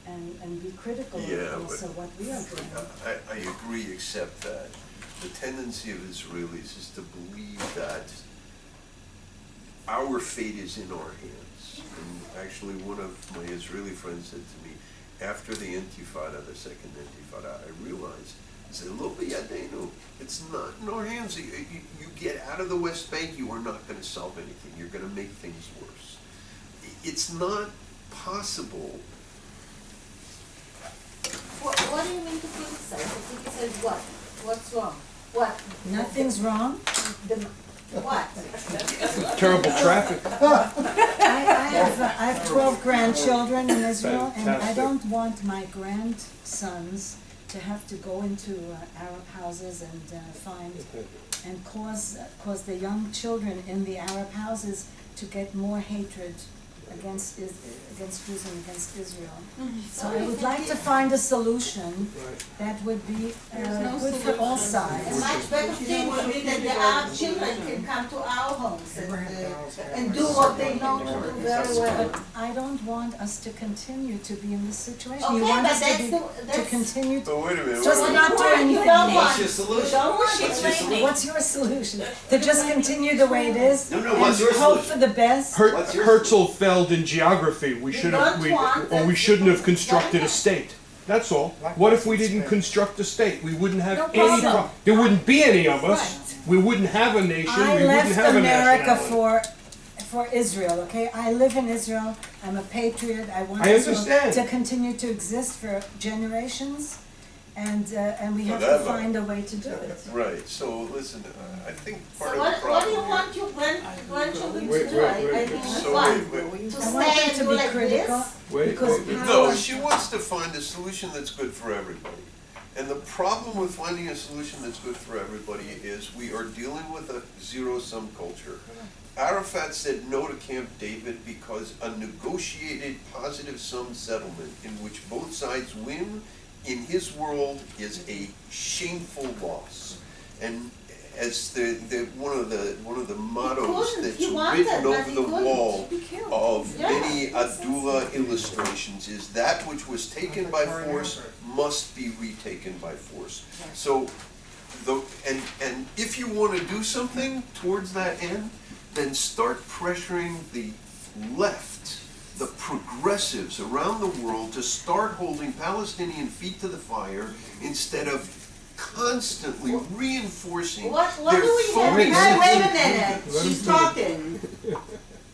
S6: and be critical
S1: Yeah,
S6: of also what we are doing.
S1: I agree, except that the tendency of Israelis is to believe that our fate is in our hands. And actually, one of my Israeli friends said to me, after the Intifada, the second Intifada, I realized, I said, "Lo biyadenu." It's not in our hands. You get out of the West Bank, you are not going to solve anything. You're going to make things worse. It's not possible.
S10: What do you mean to criticize? To criticize what? What's wrong? What?
S6: Nothing's wrong.
S10: What?
S11: Terrible traffic.
S6: I have 12 grandchildren in Israel, and I
S11: Fantastic.
S6: don't want my grandsons to have to go into Arab houses and cause the young children in the Arab houses to get more hatred against Jews and against Israel. So I would like to find a solution that would be good for all
S10: A
S6: sides.
S10: much better thing would be that the Arab children can come to our homes and do what they know to do very well.
S6: But I don't want us to continue to be in this situation. You
S10: Okay,
S6: want
S10: but
S6: us to continue to
S1: But wait a minute.
S6: just
S1: wait a
S6: not do anything.
S10: You don't
S5: What's
S10: want,
S5: your
S10: you
S5: solution?
S10: don't want
S5: What's your
S10: it raining.
S6: What's your solution? To just continue the way it is?
S5: No, no, what's your
S6: And hope
S5: solution?
S6: for the best?
S5: What's your
S11: Herzl failed in geography. We should have,
S10: don't want
S11: or we
S10: that
S11: shouldn't have
S10: people-
S11: constructed a state. That's all. What if we didn't construct a state? We wouldn't have
S6: No
S11: any
S6: problem.
S11: There wouldn't be any of us.
S6: Right.
S11: We wouldn't have a nation.
S6: I
S11: We wouldn't
S6: left
S11: have a
S6: America
S11: nationality.
S6: for Israel, okay? I live in Israel. I'm a patriot. I want
S11: I
S6: Israel
S11: understand.
S6: to continue to exist for generations, and we have to
S1: Forever.
S6: find a way to do it.
S1: Right, so listen, I think
S10: So
S1: part of the
S10: what do
S1: problem
S10: you
S1: here-
S10: want your grandchildren
S4: Wait,
S10: to do?
S4: wait,
S10: I
S4: wait,
S10: mean,
S1: So
S10: what?
S1: wait.
S10: To
S6: I want
S10: stay
S6: them
S10: and
S6: to
S10: do
S6: be
S10: like
S6: critical,
S10: this?
S6: because
S1: No,
S6: power.
S1: she wants to find a solution that's good for everybody. And the problem with finding a solution that's good for everybody is we are dealing with a zero-sum culture. Arafat said no to Camp David because a negotiated positive-sum settlement in which both sides win, in his world, is a shameful loss. And as one of the mottos
S10: couldn't.
S1: that's
S10: He wanted,
S1: written
S10: but
S1: over
S10: he
S1: the
S10: couldn't.
S1: wall
S10: He killed.
S1: of
S10: Yeah.
S1: many Abdullah illustrations is that which was taken by force must be retaken by force. So, and if you want to do something towards that end, then start pressuring the left, the progressives around the world to start holding Palestinian feet to the fire instead of constantly reinforcing
S10: What
S1: their
S10: do we have?
S1: phony
S10: Hey,
S1: sense
S10: wait a
S1: of
S10: minute,
S1: grievance.
S10: she's talking.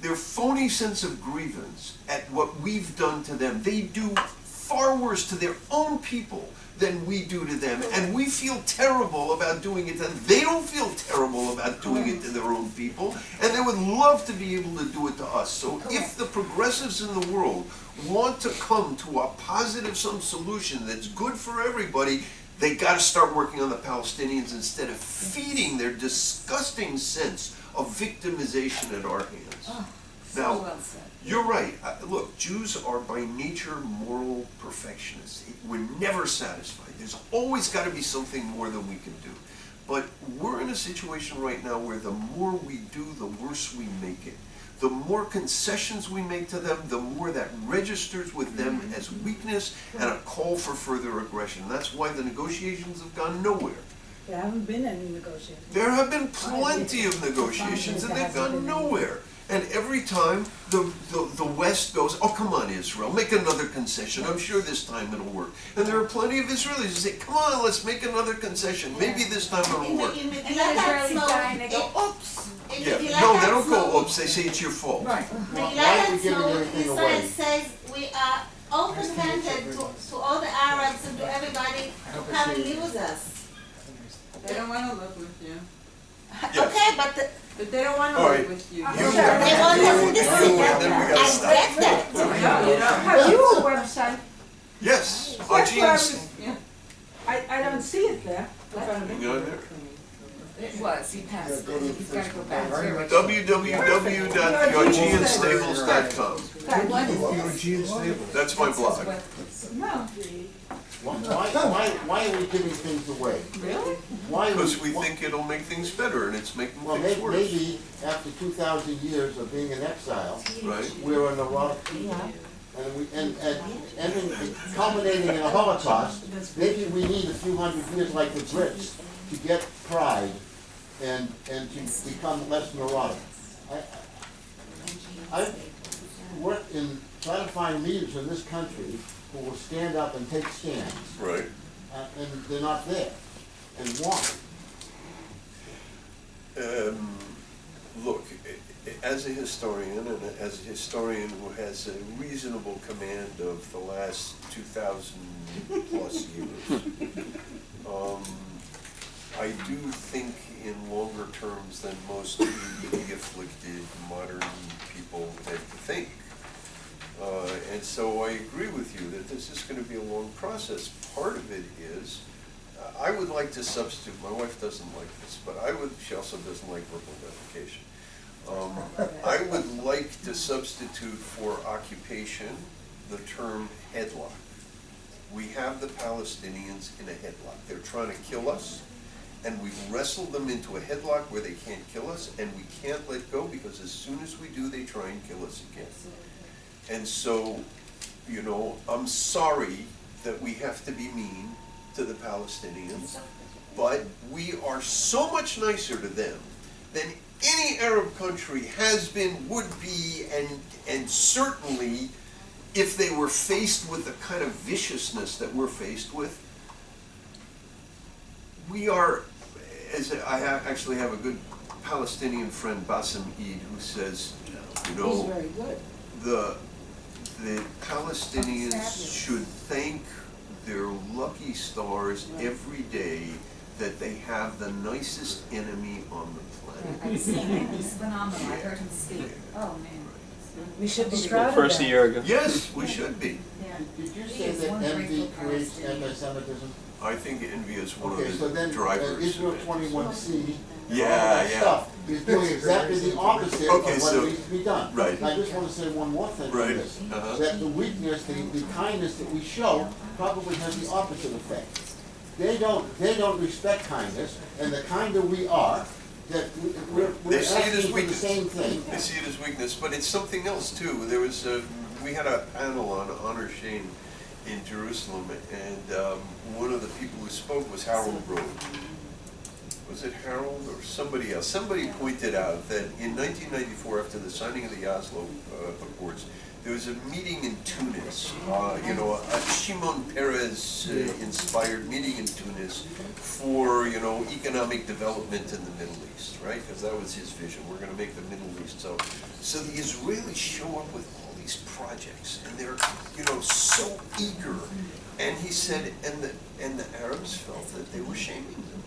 S1: Their phony sense of grievance at what we've done to them. They do far worse to their own people than we do to them, and we feel terrible about doing it to them. They don't feel terrible about doing it to their own people, and they would love to be able to do it to us. So if the progressives in the world want to come to a positive some solution that's good for everybody, they got to start working on the Palestinians instead of feeding their disgusting sense of victimization at our hands. Now,
S10: well said.
S1: you're right. Look, Jews are by nature moral perfectionists. We're never satisfied. There's always got to be something more than we can do. But we're in a situation right now where the more we do, the worse we make it. The more concessions we make to them, the more that registers with them as weakness and a call for further aggression. That's why the negotiations have gone nowhere.
S6: There haven't been any negotiations.
S1: There have been plenty of negotiations and they've gone nowhere. And every time the West goes, oh, come on, Israel, make another concession. I'm sure this time it'll work. And there are plenty of Israelis who say, come on, let's make another concession. Maybe this time it'll work.
S10: In Megillat Oops.
S1: Yeah, no, they don't go, oops, they say it's your fault.
S10: Megillat
S7: Why are we giving
S10: Ha'atzmaut,
S7: everything
S10: Israel
S7: away?
S10: says we are open-handed to all the Arabs and to everybody to come and live with us.
S8: They don't wanna live with you.
S10: Okay, but
S8: But they don't wanna
S1: All
S8: live
S1: right.
S8: with you.
S10: they want us in this city.
S1: And then we gotta
S10: I
S1: stop.
S10: get that.
S8: No, you don't.
S3: Have you a website?
S1: Yes,
S3: That's what I
S1: Augean's,
S3: was, I don't see it there in front of
S1: hang
S3: me.
S1: on there.
S6: It was, he passed it, he's gotta go back.
S1: www.theaugeanstables.com.
S11: Eugene Stable.
S1: That's my blog.
S3: No.
S7: Why are we giving things away?
S8: Really?
S7: Why are
S1: Because we think it'll make things better, and it's making
S7: Well,
S1: things worse.
S7: maybe after 2,000 years of being in exile,
S1: Right?
S7: we're in a rock, and culminating in a Holocaust, maybe we need a few hundred years like the Brits to get pride and to become less neurotic. I worked in trying to find leaders in this country who will stand up and take stands,
S1: Right.
S7: and they're not there. And why?
S1: Look, as a historian, and as a historian who has a reasonable command of the last 2,000 plus years, I do think in longer terms than most newly afflicted modern people tend to think. And so I agree with you that this is going to be a long process. Part of it is, I would like to substitute, my wife doesn't like this, but she also doesn't like verbal gratification. I would like to substitute for occupation the term headlock. We have the Palestinians in a headlock. They're trying to kill us, and we've wrestled them into a headlock where they can't kill us, and we can't let go because as soon as we do, they try and kill us again. And so, you know, I'm sorry that we have to be mean to the Palestinians, but we are so much nicer to them than any Arab country has been, would be, and certainly if they were faced with the kind of viciousness that we're faced with. We are, actually have a good Palestinian friend, Bassem Eid, who says, you know,
S3: He's very good.
S1: the Palestinians should thank their lucky stars every day that they have the nicest enemy on the planet.
S6: I've seen him, he's phenomenal, I heard him speak, oh man. We should be
S13: Well,
S6: proud of
S13: first
S6: that.
S13: a year ago.
S1: Yes, we should be.
S6: Yeah.
S7: Did you
S6: He
S7: say
S6: is
S7: that
S6: one
S7: envy
S6: grateful
S7: creates
S6: Palestinian.
S7: anti-Semitism?
S1: I think envy is one
S7: Okay,
S1: of
S7: so
S1: the
S7: then
S1: drivers.
S7: Israel
S1: of it.
S7: 21C,
S1: Yeah,
S7: all that
S1: yeah.
S7: stuff is doing exactly the opposite
S1: Okay,
S7: of what
S1: so-
S7: needs to be done.
S1: right.
S7: I just want to say one more thing on
S1: Right,
S7: this.
S1: uh-huh.
S7: That the weakness, the kindness that we show probably has the opposite effect. They don't respect kindness, and the kinder we are, that we're
S1: They see it as
S7: asking for the
S1: weakness.
S7: same thing.
S1: They see it as weakness, but it's something else too. There was we had a panel on honor shame in Jerusalem, and one of the people who spoke was Harold Rode. Was it Harold or somebody else? Somebody pointed out that in 1994, after the signing of the Oslo Accords, there was a meeting in Tunis, a Shimon Peres inspired meeting in Tunis for, economic development in the Middle East, right? Because that was his vision. We're going to make the Middle East so. So the Israelis show up with all these projects, and they're, so eager. And he said, and the Arabs felt that they were shaming them.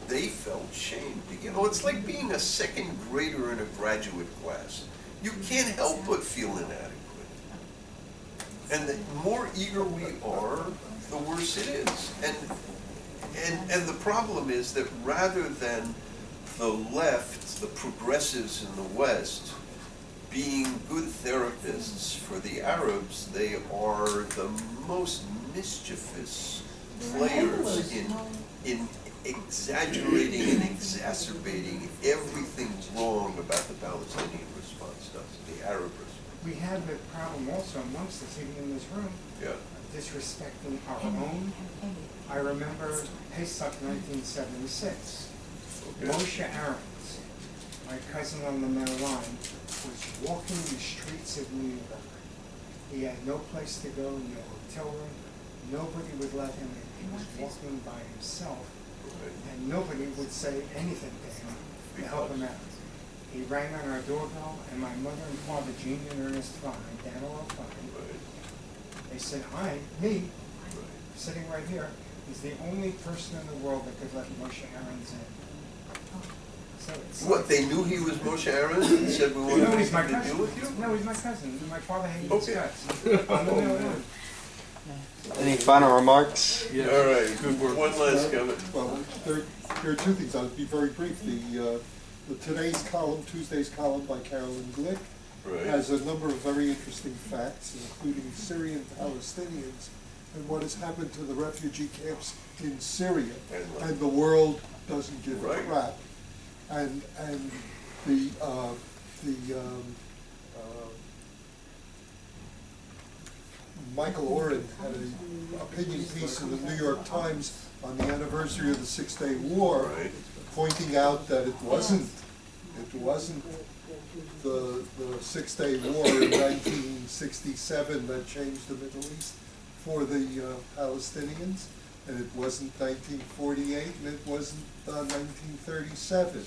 S1: They felt shamed. It's like being a second grader in a graduate class. You can't help but feel inadequate. And the more eager we are, the worse it is. And the problem is that rather than the left, the progressives in the West, being good therapists for the Arabs, they are the most mischievous players in exaggerating and exacerbating everything wrong about the Palestinian response to us, the Arab response.
S9: We have a problem also amongst us, even in this room,
S1: Yeah.
S9: disrespecting our own. I remember Pesach 1976.
S1: Okay.
S9: Moshe Aarons, my cousin on the male line, was walking the streets of New York. He had no place to go, no hotel room. Nobody would let him in. He was walking by himself, and nobody would say anything to him to help him out. he rang on our doorbell, and my mother and father, Jean and Ernest Fine, Daniel Fine, they said, hi, me, sitting right here, is the only person in the world that could let Moshe Aaron's in. So it's
S1: What, they knew he was Moshe Aaron and said we wanted
S9: no, he's my
S1: anything to do
S9: cousin.
S1: with you?
S9: No, he's my cousin. My father hated his
S1: Okay.
S9: guts. I'm the middle one.
S13: Any final remarks?
S1: All right, good work. One last comment.
S4: Well, there are two things. I'll be very brief. The today's column, Tuesday's column by Carolyn Glick, has a number of very interesting facts, including Syrian Palestinians and what has happened to the refugee camps in Syria. And the world doesn't give a crap. And the Michael Oren had an opinion piece in the New York Times on the anniversary of the Six-Day War, pointing out that it wasn't the Six-Day War in 1967 that changed the Middle East for the Palestinians, and it wasn't 1948, and it wasn't 1937.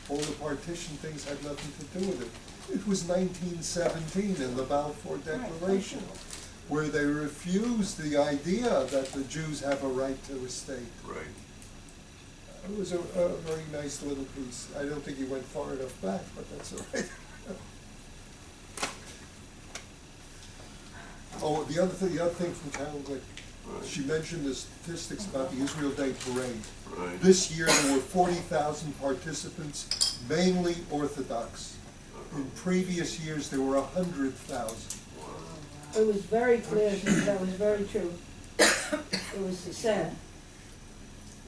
S4: All the partition things had nothing to do with it. It was 1917 in the Balfour Declaration, where they refused the idea that the Jews have a right to a state.
S1: Right.
S4: It was a very nice little piece. I don't think he went far enough back, but that's all right. Oh, the other thing from Carol Glick, she mentioned the statistics about the Israel Day Parade.
S1: Right.
S4: This year there were 40,000 participants, mainly Orthodox. In previous years there were 100,000.
S3: It was very clear, that was very true. It was sad.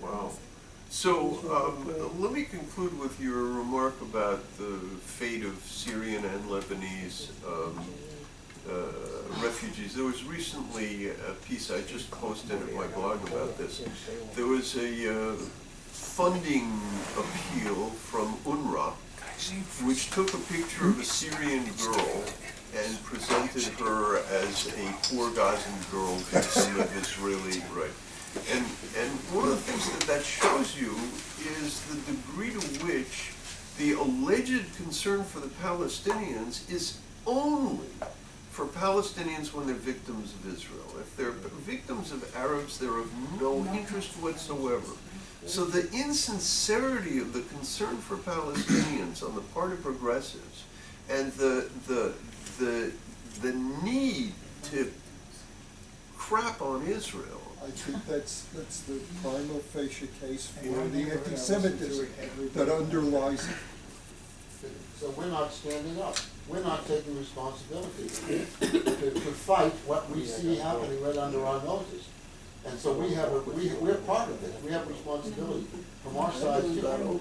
S1: Wow. So let me conclude with your remark about the fate of Syrian and Lebanese refugees. There was recently a piece I just posted at my blog about this. There was a funding appeal from UNRWA, which took a picture of a Syrian girl and presented her as a poor Gazan girl victim of Israeli, right. And one of the things that shows you is the degree to which the alleged concern for the Palestinians is only for Palestinians when they're victims of Israel. If they're victims of Arabs, they're of no interest whatsoever. So the insincerity of the concern for Palestinians on the part of progressives and the need to crap on Israel.
S4: I think that's the prima facie case for the anti-Semitism that underlies it.
S7: So we're not standing up. We're not taking responsibility to fight what we see happening right under our noses. And so we're part of it. We have responsibility from our side too.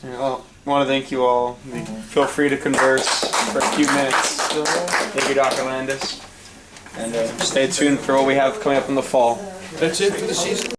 S13: Well, I want to thank you all. Feel free to converse for a few minutes. Thank you, Dr. Landis. And stay tuned for what we have coming up in the fall.
S11: That's it for the season?